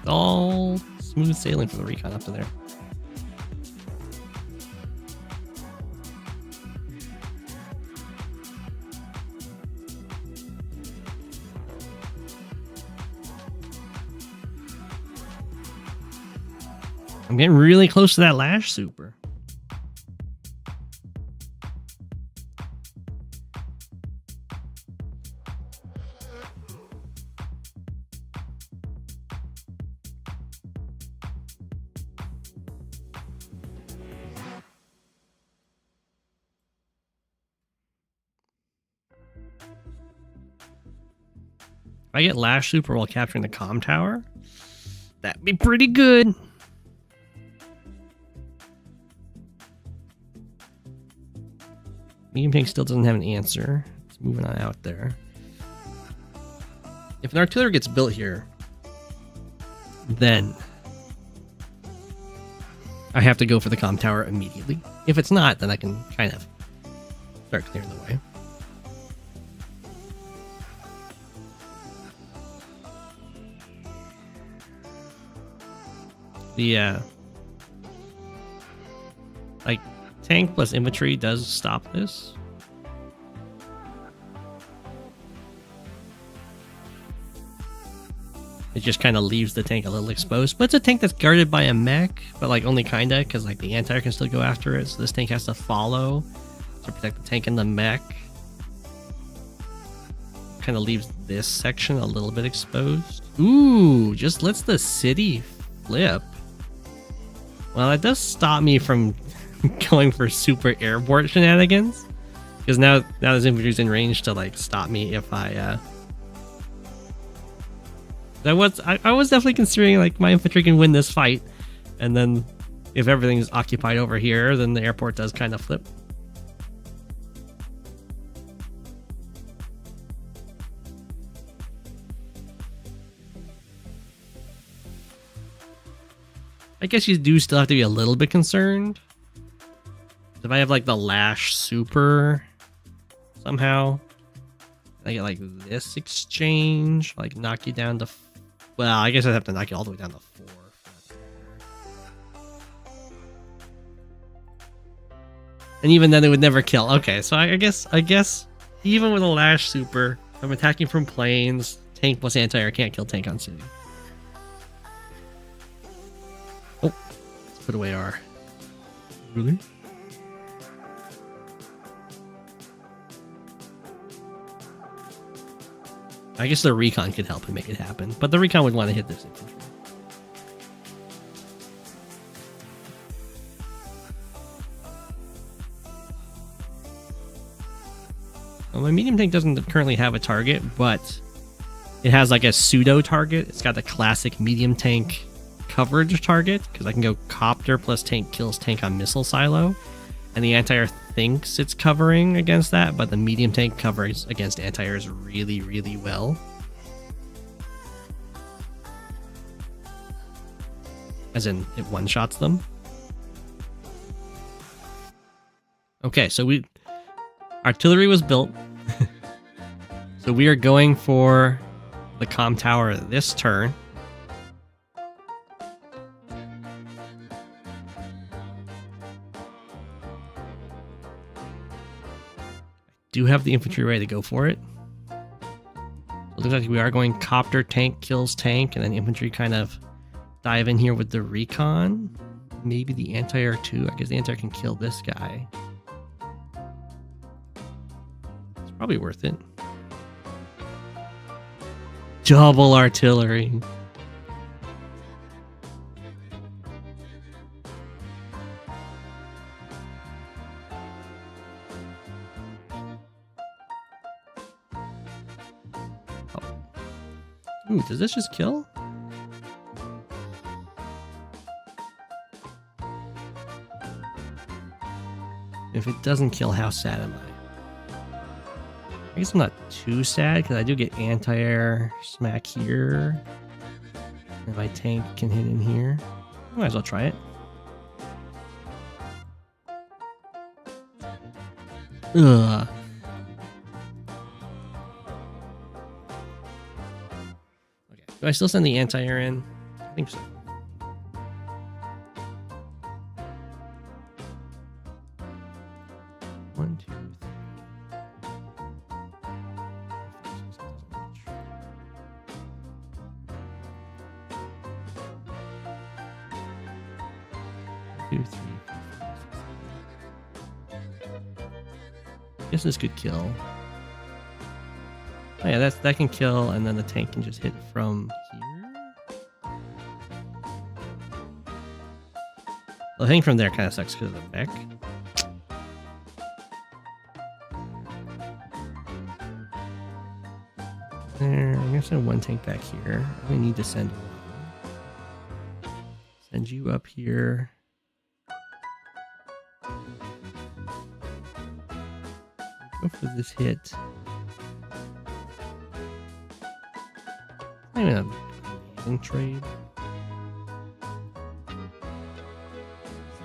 All smooth sailing for the recon up to there. I'm getting really close to that Lash Super. If I get Lash Super while capturing the comm tower, that'd be pretty good. Medium tank still doesn't have an answer. It's moving on out there. If an artillery gets built here, then I have to go for the comm tower immediately. If it's not, then I can kind of start clearing the way. The like tank plus infantry does stop this. It just kind of leaves the tank a little exposed, but it's a tank that's guarded by a mech, but like only kinda, because like the anti-air can still go after it, so this tank has to follow to protect the tank and the mech. Kind of leaves this section a little bit exposed. Ooh, just lets the city flip. Well, that does stop me from going for super airport shenanigans, because now this infantry's in range to like stop me if I I was definitely considering like my infantry can win this fight, and then if everything's occupied over here, then the airport does kind of flip. I guess you do still have to be a little bit concerned. If I have like the Lash Super somehow, I get like this exchange, like knock you down to, well, I guess I'd have to knock you all the way down to 4. And even then it would never kill. Okay, so I guess even with a Lash Super, if I'm attacking from planes, tank plus anti-air can't kill tank on city. Oh, let's put away our... Really? I guess the recon could help and make it happen, but the recon would want to hit this infantry. Well, my medium tank doesn't currently have a target, but it has like a pseudo target. It's got the classic medium tank coverage target, because I can go copter plus tank kills tank on missile silo, and the anti-air thinks it's covering against that, but the medium tank covers against anti-airs really, really well. As in, it one-shots them. Okay, so artillery was built. So we are going for the comm tower this turn. Do have the infantry ready to go for it. So it looks like we are going copter, tank kills tank, and then infantry kind of dive in here with the recon. Maybe the anti-air too. I guess the anti-air can kill this guy. It's probably worth it. Double artillery. Ooh, does this just kill? If it doesn't kill, how sad am I? I guess I'm not too sad because I do get anti-air smack here. And my tank can hit in here. Might as well try it. Ugh. Okay. Do I still send the anti-air in? I think so. One, two, three. 2, 3. I guess this could kill. Oh yeah, that can kill, and then the tank can just hit from here. Well, hitting from there kind of sucks because of the mech. There, I'm gonna send one tank back here. I only need to send one. Send you up here. Go for this hit. Not even an amazing trade.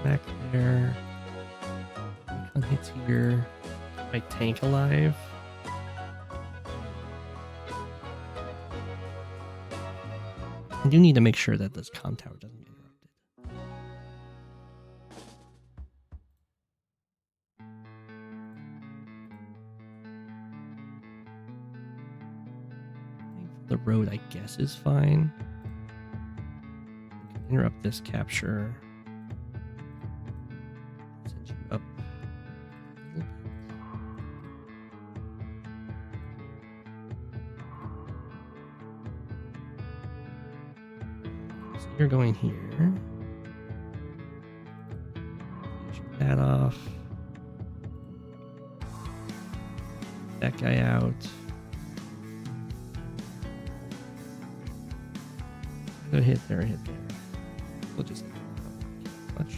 Back there. One hits here. Keep my tank alive. I do need to make sure that this comm tower doesn't get interrupted. The road, I guess, is fine. We can interrupt this capture. Send you up. So you're going here. Finish that off. That guy out. Go hit there, hit there. We'll just much.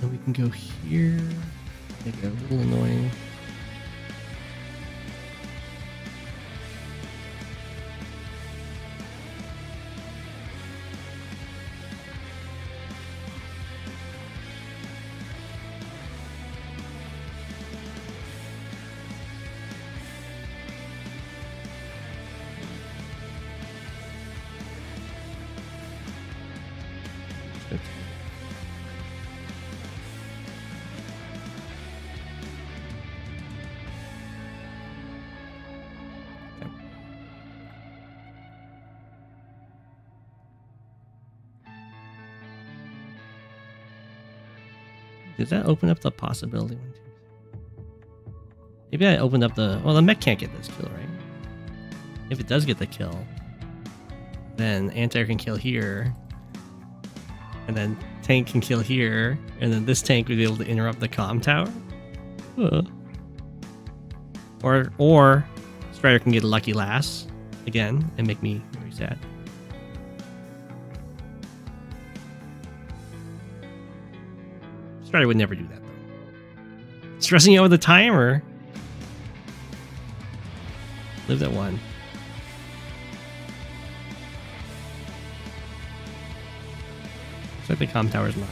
And we can go here. Make it a little annoying. Does that open up the possibility? Maybe I opened up the... Well, the mech can't get this kill, right? If it does get the kill, then anti-air can kill here. And then tank can kill here. And then this tank would be able to interrupt the comm tower. Or Strider can get a lucky last again and make me very sad. Strider would never do that, though. Stressing you out with the timer. Lives at 1. Looks like the comm tower's mine.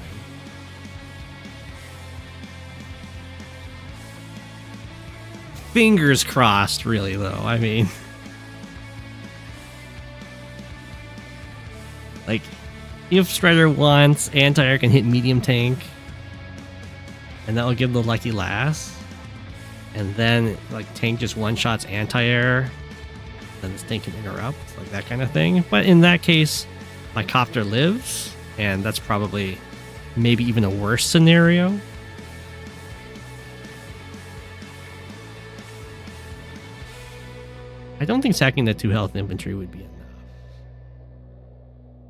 Fingers crossed, really, though. I mean... like, if Strider wants, anti-air can hit medium tank. And that will give the lucky last. And then, like, tank just one-shots anti-air. Then this tank can interrupt, like that kind of thing. But in that case, my copter lives. And that's probably maybe even a worse scenario. I don't think sacking the 2 health infantry would be enough.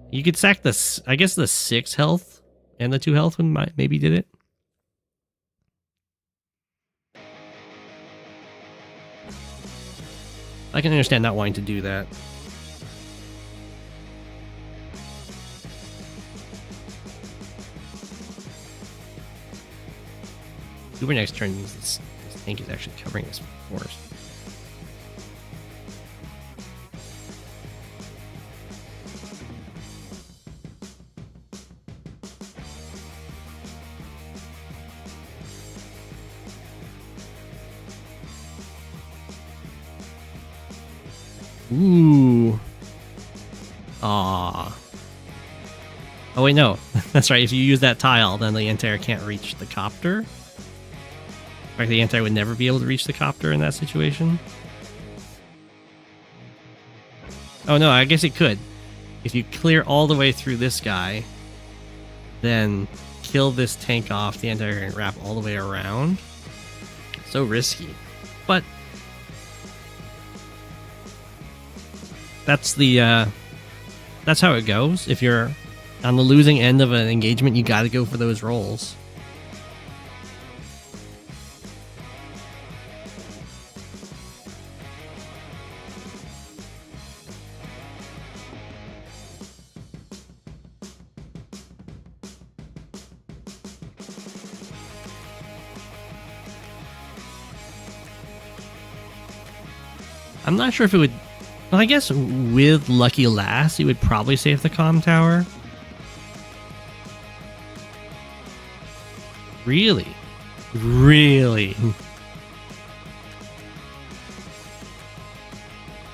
You could sack the, I guess the 6 health and the 2 health one maybe did it. I can understand not wanting to do that. Super next turn means this tank is actually covering this force. Ooh. Ah. Oh wait, no. That's right. If you use that tile, then the anti-air can't reach the copter. In fact, the anti-air would never be able to reach the copter in that situation. Oh no, I guess it could. If you clear all the way through this guy, then kill this tank off, the anti-air can wrap all the way around. So risky. But that's the that's how it goes. If you're on the losing end of an engagement, you got to go for those rolls. I'm not sure if it would. Well, I guess with Lucky Lass, you would probably save the comm tower. Really? Really?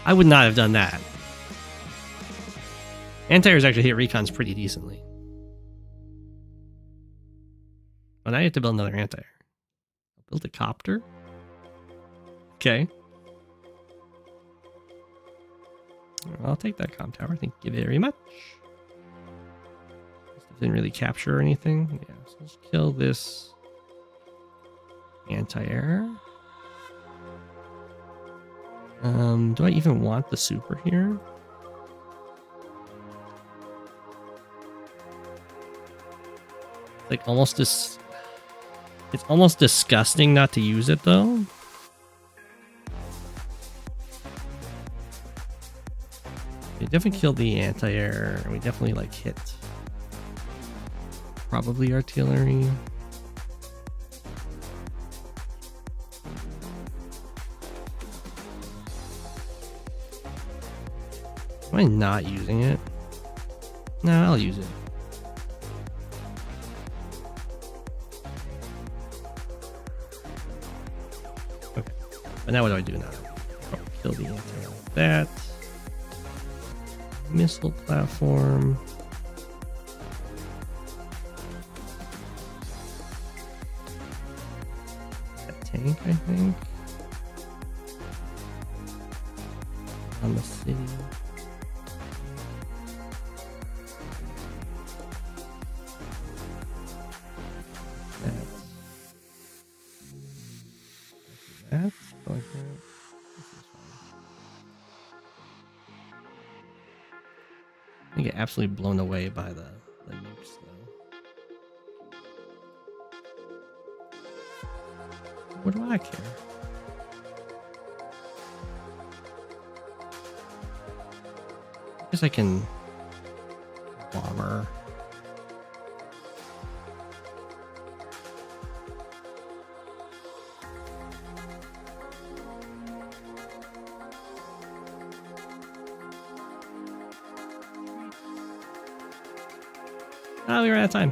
I would not have done that. Anti-airs actually hit recons pretty decently. Well, now you have to build another anti-air. Build a copter? Okay. I'll take that comm tower. Thank you very much. Didn't really capture anything. Yeah, so let's kill this anti-air. Do I even want the super here? Like almost this. It's almost disgusting not to use it though. We definitely killed the anti-air. We definitely like hit. Probably artillery. Am I not using it? No, I'll use it. Okay. But now what do I do now? Oh, kill the anti-air with that. Missile platform. That tank, I think. On the city. That. Like that. I get absolutely blown away by the nukes, though. What do I care? I guess I can bomber. Oh, we ran out of time.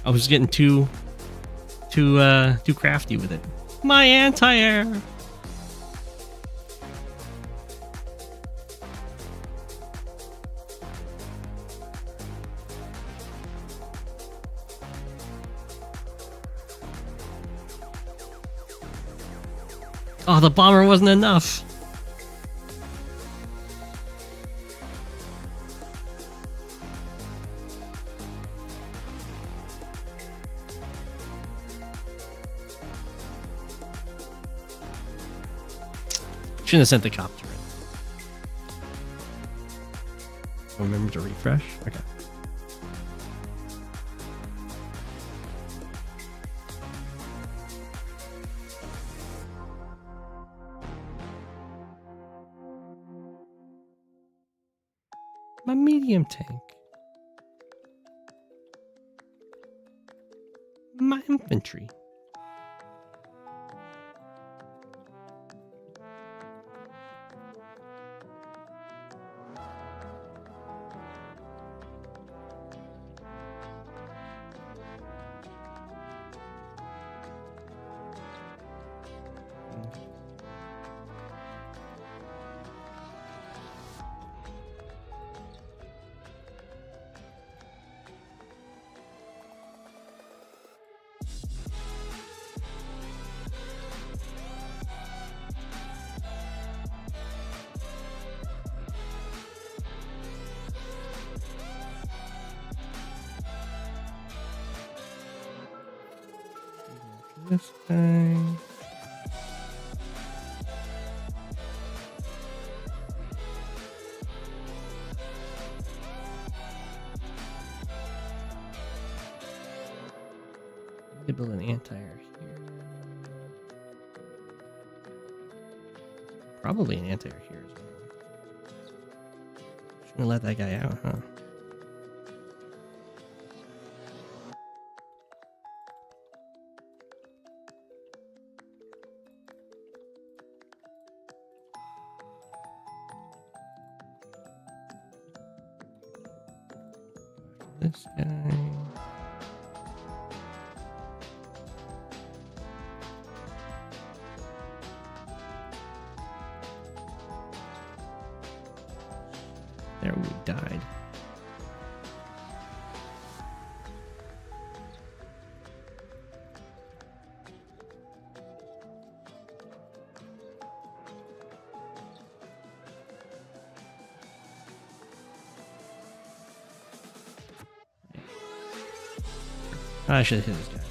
I was getting too crafty with it. My anti-air. Oh, the bomber wasn't enough. Shouldn't have sent the copter in. Remember to refresh? Okay. My medium tank. My infantry. This guy. Need to build an anti-air here. Probably an anti-air here as well. Shouldn't let that guy out, huh? This guy. There we died. I should have hit this guy.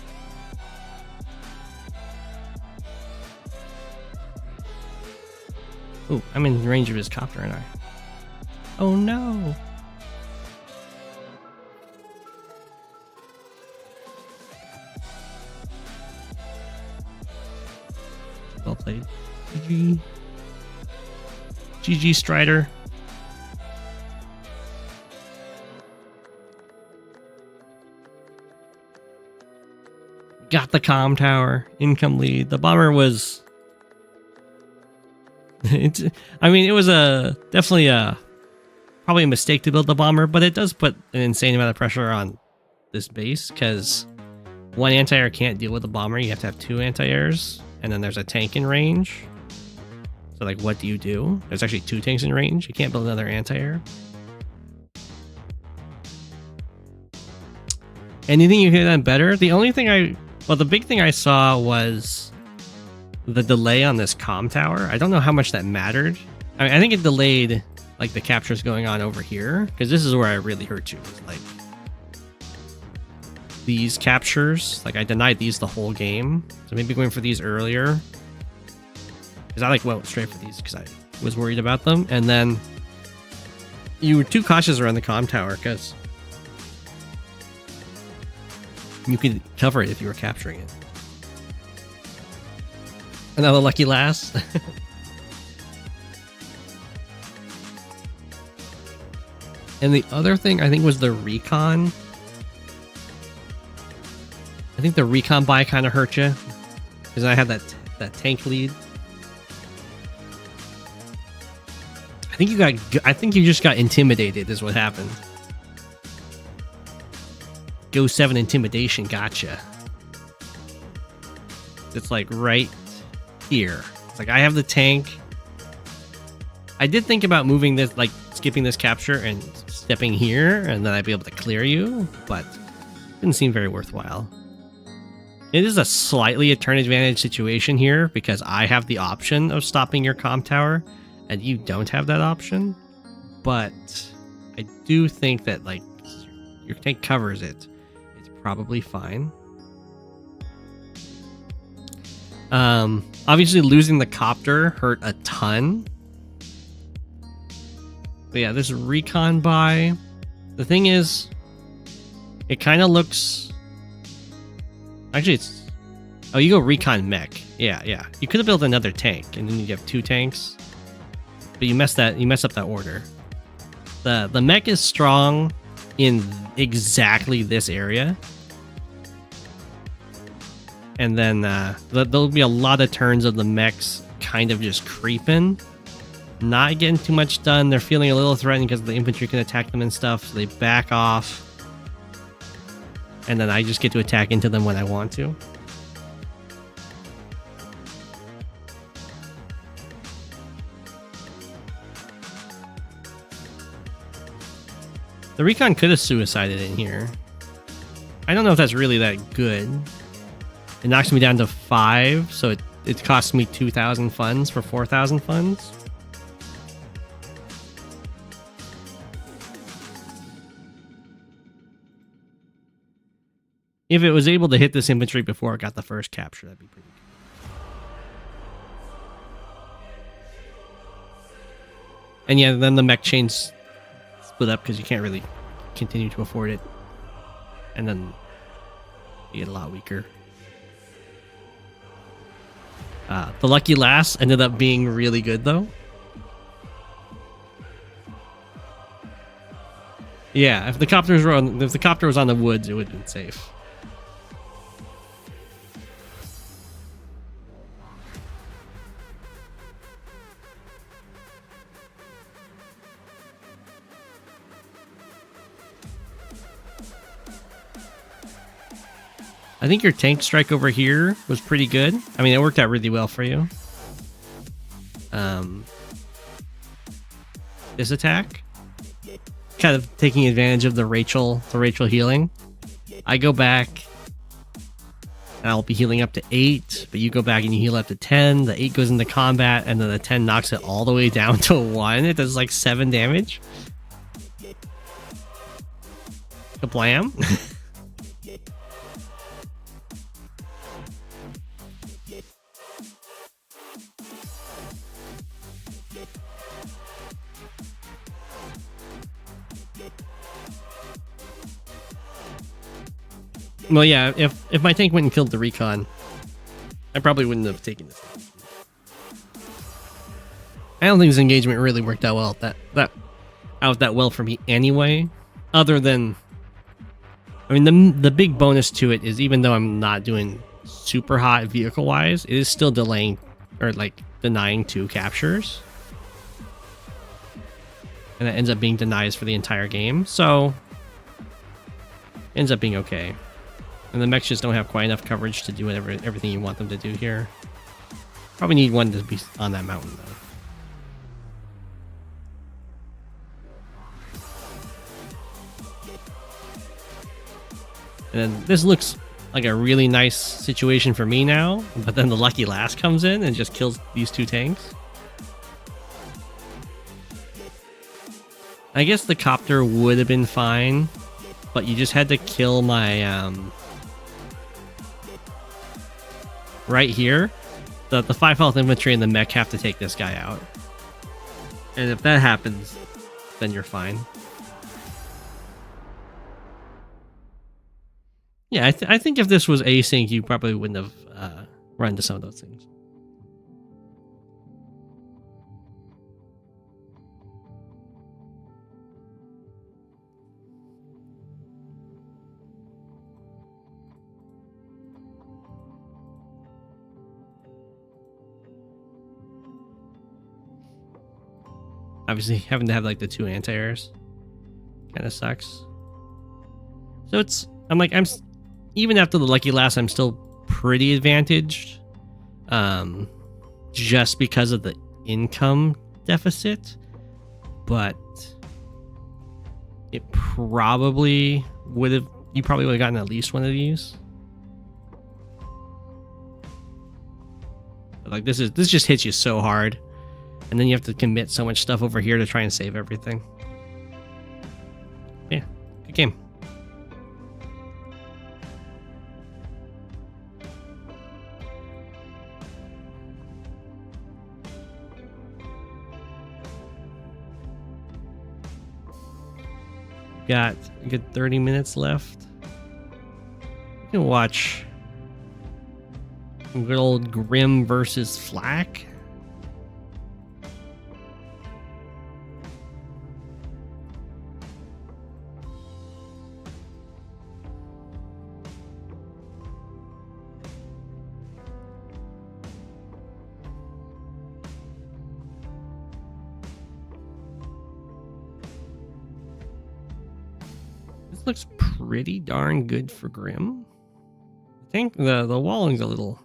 Ooh, I'm in range of his copter, aren't I? Oh no! Well played. GG. GG Strider. Got the comm tower. Income lead. The bomber was... it was definitely probably a mistake to build the bomber, but it does put an insane amount of pressure on this base, because one anti-air can't deal with the bomber. You have to have two anti-airs, and then there's a tank in range. So, like, what do you do? There's actually two tanks in range. You can't build another anti-air. Anything you could have done better? The only thing the big thing I saw was the delay on this comm tower. I don't know how much that mattered. I mean, I think it delayed, like, the captures going on over here, because this is where I really hurt you. Like, these captures, like, I denied these the whole game, so maybe going for these earlier, because I, like, went straight for these because I was worried about them. And then you were too cautious around the comm tower, because you could cover it if you were capturing it. Another lucky last. And the other thing I think was the recon. I think the recon buy kind of hurt you, because I had that tank lead. I think you just got intimidated is what happened. Go7 intimidation gotcha. It's like right here. It's like I have the tank. I did think about moving this, like skipping this capture and stepping here, and then I'd be able to clear you, but it didn't seem very worthwhile. It is a slightly a turn advantage situation here, because I have the option of stopping your comm tower, and you don't have that option. But I do think that, like, your tank covers it. It's probably fine. Obviously losing the copter hurt a ton. But yeah, this recon buy. The thing is, it kind of looks... Actually, it's... Oh, you go recon mech. Yeah, yeah. You could have built another tank, and then you have 2 tanks. But you messed up that order. The mech is strong in exactly this area. And then there'll be a lot of turns of the mechs kind of just creeping. Not getting too much done. They're feeling a little threatened because the infantry can attack them and stuff. So they back off. And then I just get to attack into them when I want to. The recon could have suicided in here. I don't know if that's really that good. It knocks me down to 5, so it costs me 2,000 funds for 4,000 funds. If it was able to hit this infantry before it got the first capture, that'd be pretty good. And yeah, then the mech chains split up because you can't really continue to afford it. And then you get a lot weaker. The Lucky Lass ended up being really good though. Yeah, if the copter was on the woods, it would have been safe. I think your tank strike over here was pretty good. I mean, it worked out really well for you. This attack, kind of taking advantage of the Rachel healing. I go back, and I'll be healing up to 8, but you go back and you heal up to 10. The 8 goes into combat, and then the 10 knocks it all the way down to 1. It does like 7 damage. Kablam. Well, yeah, if my tank went and killed the recon, I probably wouldn't have taken this. I don't think this engagement really worked out well. That well for me anyway. Other than, I mean, the big bonus to it is even though I'm not doing super hot vehicle wise, it is still delaying or like denying 2 captures, and it ends up being denies for the entire game. So it ends up being okay. And the mechs just don't have quite enough coverage to do everything you want them to do here. Probably need one to be on that mountain, though. And then this looks like a really nice situation for me now, but then the Lucky Lass comes in and just kills these 2 tanks. I guess the copter would have been fine, but you just had to kill my... right here, the 5 health infantry and the mech have to take this guy out. And if that happens, then you're fine. Yeah, I think if this was async, you probably wouldn't have run into some of those things. Obviously, having to have like the 2 anti-airs kind of sucks. So I'm even after the Lucky Lass, I'm still pretty advantaged, just because of the income deficit. But it probably would have. You probably would have gotten at least one of these. But like this just hits you so hard. And then you have to commit so much stuff over here to try and save everything. Yeah, good game. got a good 30 minutes left. We can watch some good old Grim versus Flak. This looks pretty darn good for Grim. I think the walling's a little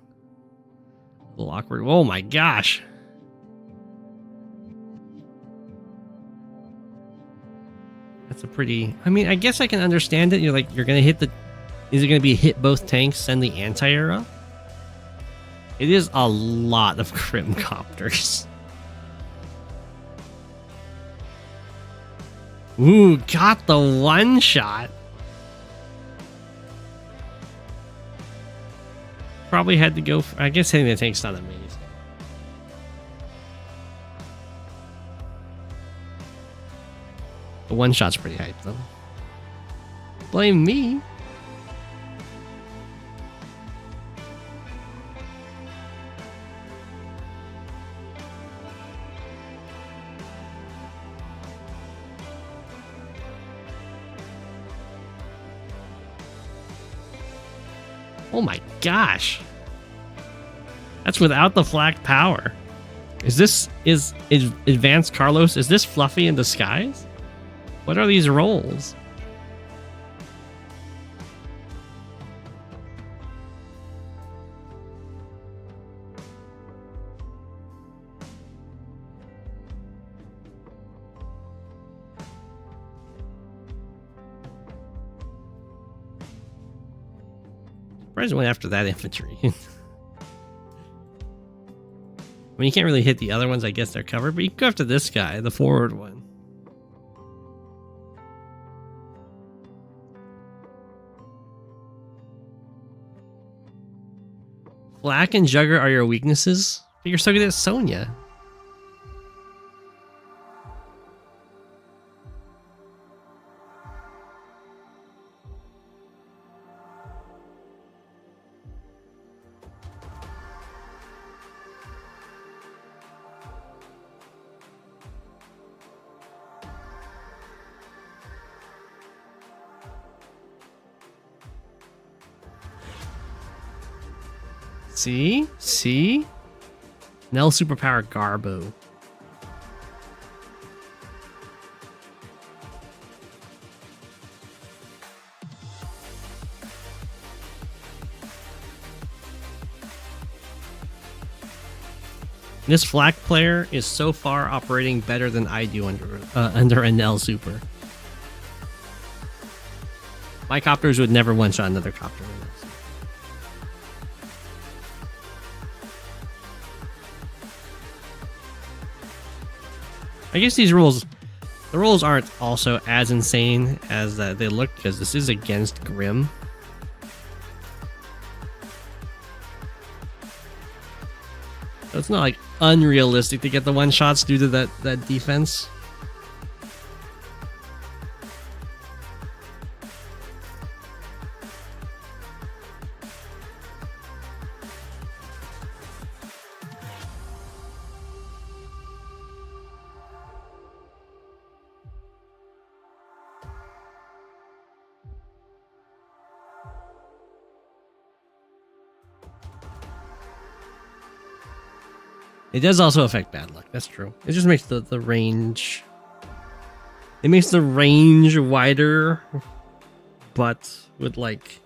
awkward. Oh my gosh. That's a pretty, I mean, I guess I can understand it. You're like, you're going to hit the, is it going to be hit both tanks and the anti-aero? It is a lot of Grim copters. Ooh, got the one shot. Probably had to go for, I guess hitting the tank's not amazing. The one shot's pretty hype though. Blame me. Oh my gosh. That's without the flak power. Is Advanced Carlos, is this Fluffy in disguise? What are these rolls? Surprised went after that infantry. I mean, you can't really hit the other ones. I guess they're covered, but you can go after this guy, the forward one. Flak and Jugger are your weaknesses, but you're so good at Sonya. See? See? Nell superpower Garbo. This flak player is so far operating better than I do under a Nell super. My copters would never one-shot another copter. I guess these rules, the rules aren't also as insane as they look because this is against Grim. So it's not like unrealistic to get the one shots due to that defense. It does also affect bad luck. That's true. It just makes the range. It makes the range wider, but with like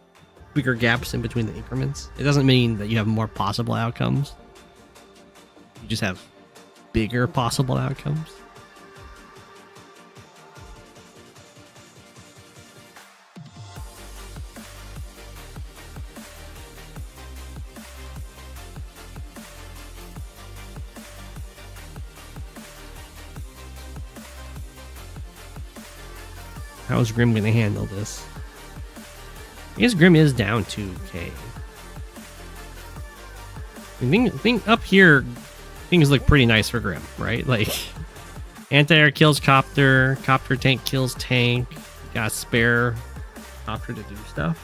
bigger gaps in between the increments. It doesn't mean that you have more possible outcomes. You just have bigger possible outcomes. How is Grim going to handle this? I guess Grim is down 2k. I think up here, things look pretty nice for Grim, right? Like, anti-air kills Copter, Copter tank kills tank, got a spare copter to do stuff.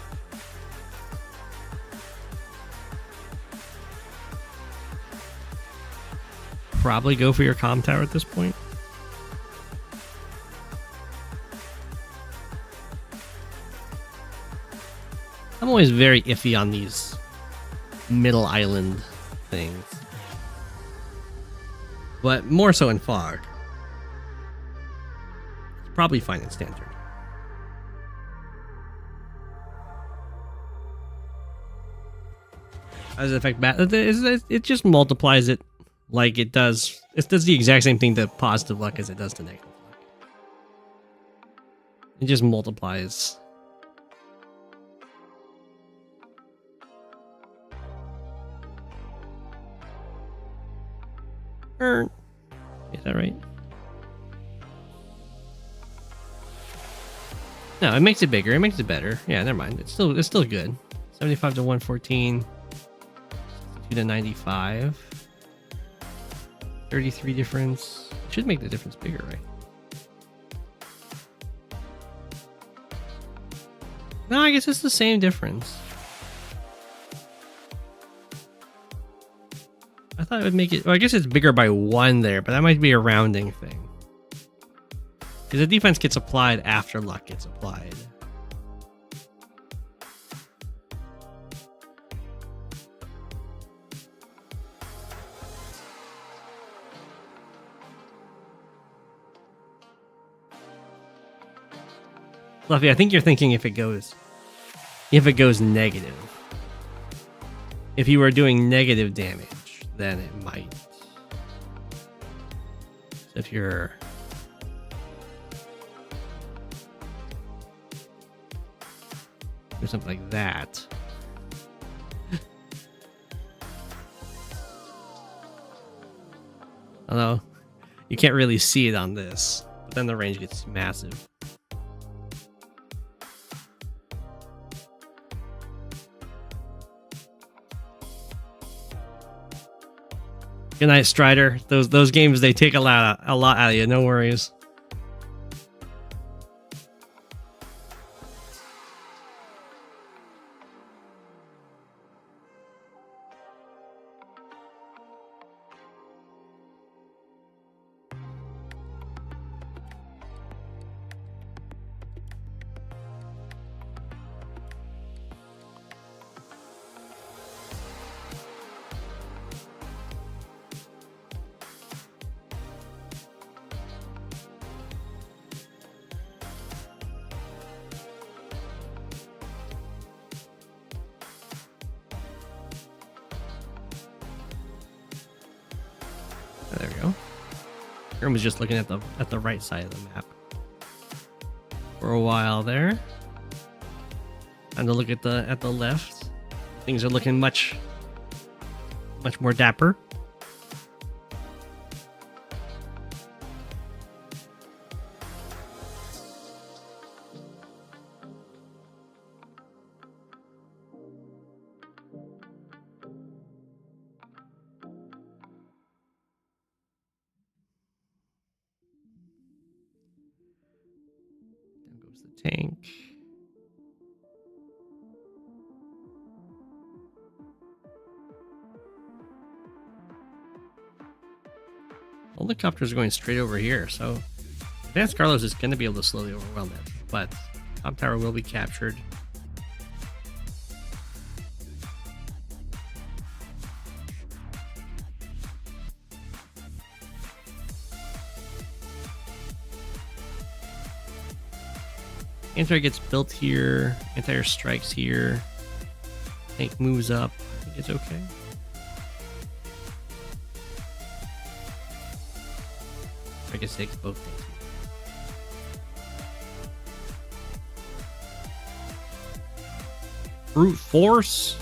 Probably go for your comm tower at this point. I'm always very iffy on these middle island things, but more so in fog. It's probably fine in standard. How does it affect bat? It just multiplies it like it does. It does the exact same thing to positive luck as it does to negative luck. It just multiplies. Is that right? No, it makes it bigger. It makes it better. Yeah, never mind. It's still good. 75 to 114. 62 to 95. 33 difference. It should make the difference bigger, right? No, I guess it's the same difference. I thought it would make it... Well, I guess it's bigger by 1 there, but that might be a rounding thing. Because the defense gets applied after luck gets applied. Fluffy, I think you're thinking if it goes negative. If you were doing negative damage, then it might. So if you're do something like that. Although you can't really see it on this, but then the range gets massive. Good night, Strider. Those games, they take a lot out of you. No worries. There we go. Grim was just looking at the right side of the map for a while there. Time to look at the left. Things are looking much more dapper. Tank. All the copters are going straight over here, so Advanced Carlos is going to be able to slowly overwhelm it, but top tower will be captured. Anti-air gets built here. Anti-air strikes here. Tank moves up. I think it's okay. I guess takes both things. Brute force.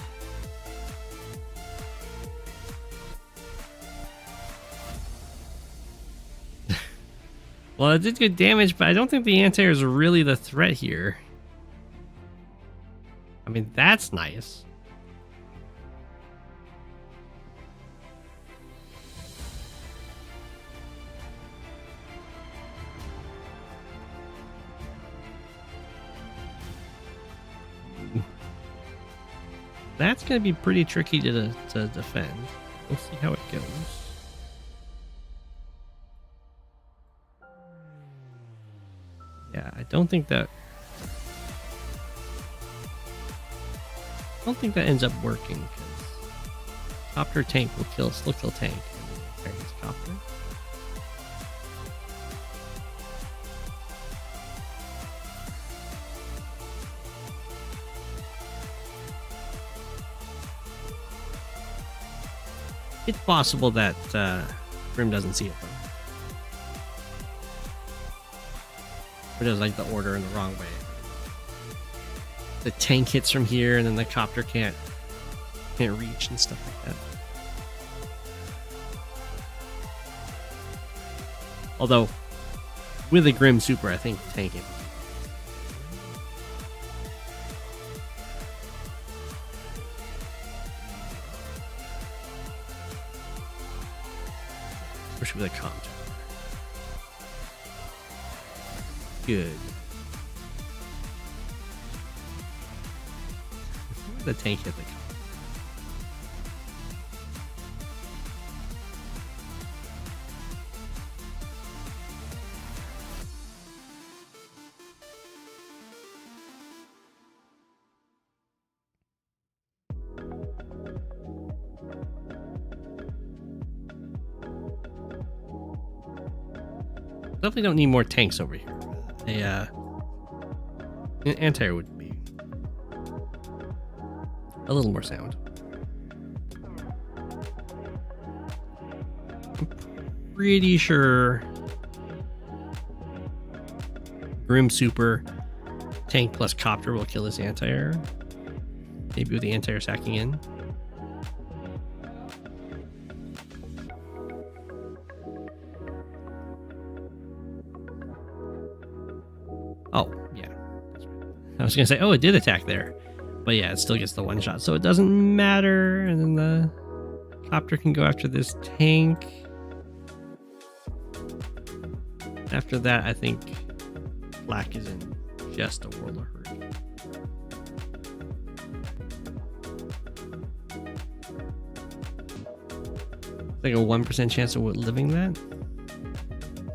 Well, it did good damage, but I don't think the anti-air is really the threat here. I mean, that's nice. That's going to be pretty tricky to defend. We'll see how it goes. Yeah, I don't think that ends up working because copter tank will still kill tank. There's copter. It's possible that Grim doesn't see it though. Or does like the order in the wrong way. The tank hits from here and then the copter can't reach and stuff like that. Although with a Grim Super, I think tank it. Especially with a comm tower. Good. The tank hit the comm. Definitely don't need more tanks over here. An anti-air would be a little more sound. I'm pretty sure Grim Super tank plus copter will kill this anti-air. Maybe with the anti-air sacking in. Oh, yeah. I was going to say, oh, it did attack there. But yeah, it still gets the one shot, so it doesn't matter. And then the copter can go after this tank. After that, I think Black is in just a world of hurt. Like a 1% chance of living that?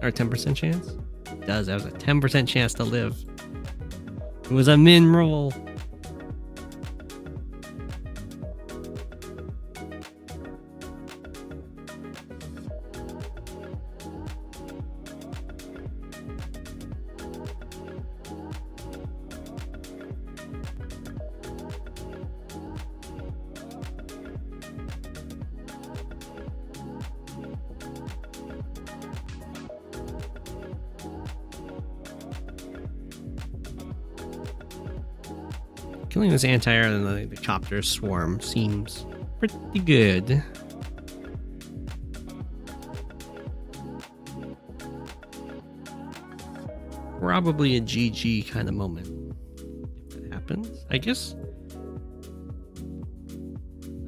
Or a 10% chance? It does. That was a 10% chance to live. It was a min roll. Killing this anti-air and the copter swarm seems pretty good. Probably a GG kind of moment if it happens. I guess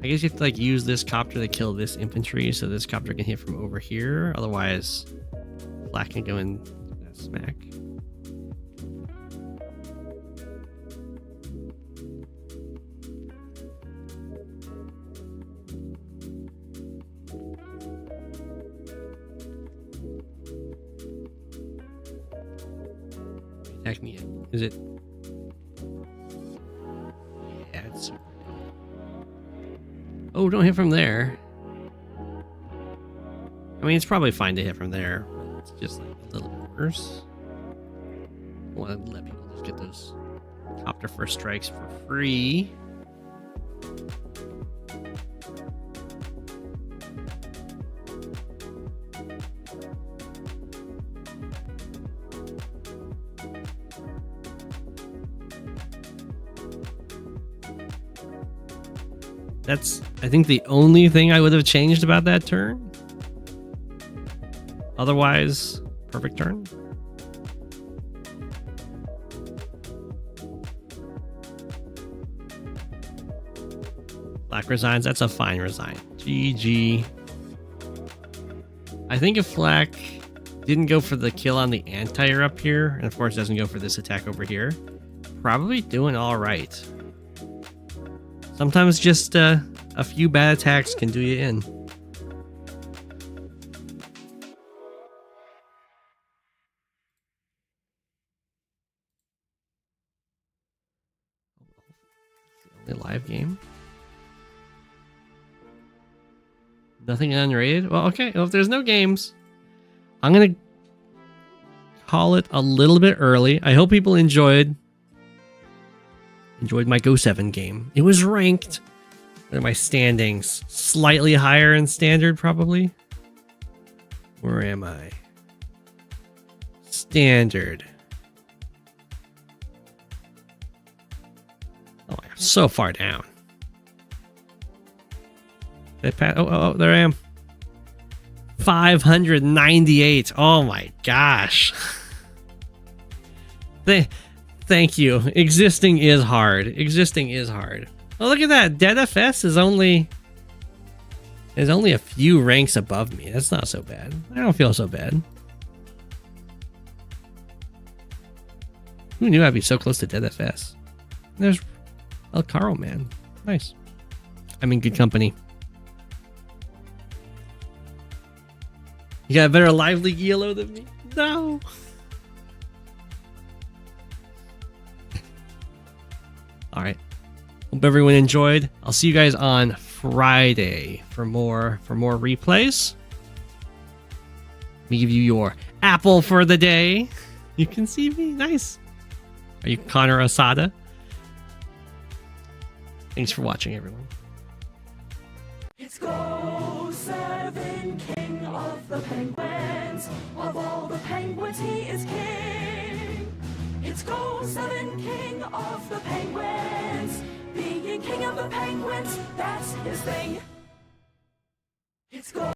you have to like use this copter to kill this infantry so this copter can hit from over here. Otherwise, Black can go in that smack. Attack me in. Is it? Yeah, it's super. Oh, don't hit from there. I mean, it's probably fine to hit from there, but it's just like a little bit worse. I want to let people just get those copter first strikes for free. That's, I think, the only thing I would have changed about that turn. Otherwise, perfect turn. Black resigns. That's a fine resign. GG. I think if Black didn't go for the kill on the anti-air up here, and of course doesn't go for this attack over here, probably doing all right. Sometimes just a few bad attacks can do you in. Only live game. Nothing unrated? Well, okay. Well, if there's no games, I'm going to call it a little bit early. I hope people enjoyed my Go7 game. It was ranked. What are my standings? Slightly higher in standard, probably. Where am I? Standard. Oh, I'm so far down. Oh, there I am. 598. Oh my gosh. Thank you. Existing is hard. Existing is hard. Oh, look at that. Dead FS is only a few ranks above me. That's not so bad. I don't feel so bad. Who knew I'd be so close to Dead FS? There's El Caro, man. Nice. I'm in good company. You got a better live league ELO than me? No. All right. Hope everyone enjoyed. I'll see you guys on Friday for more replays. Let me give you your apple for the day. You can see me. Nice. Are you Connor Asada? Thanks for watching, everyone. It's Go7, king of the penguins. Of all the penguins, he is king. It's Go7, king of the penguins. Being king of the penguins, that's his thing. It's Go.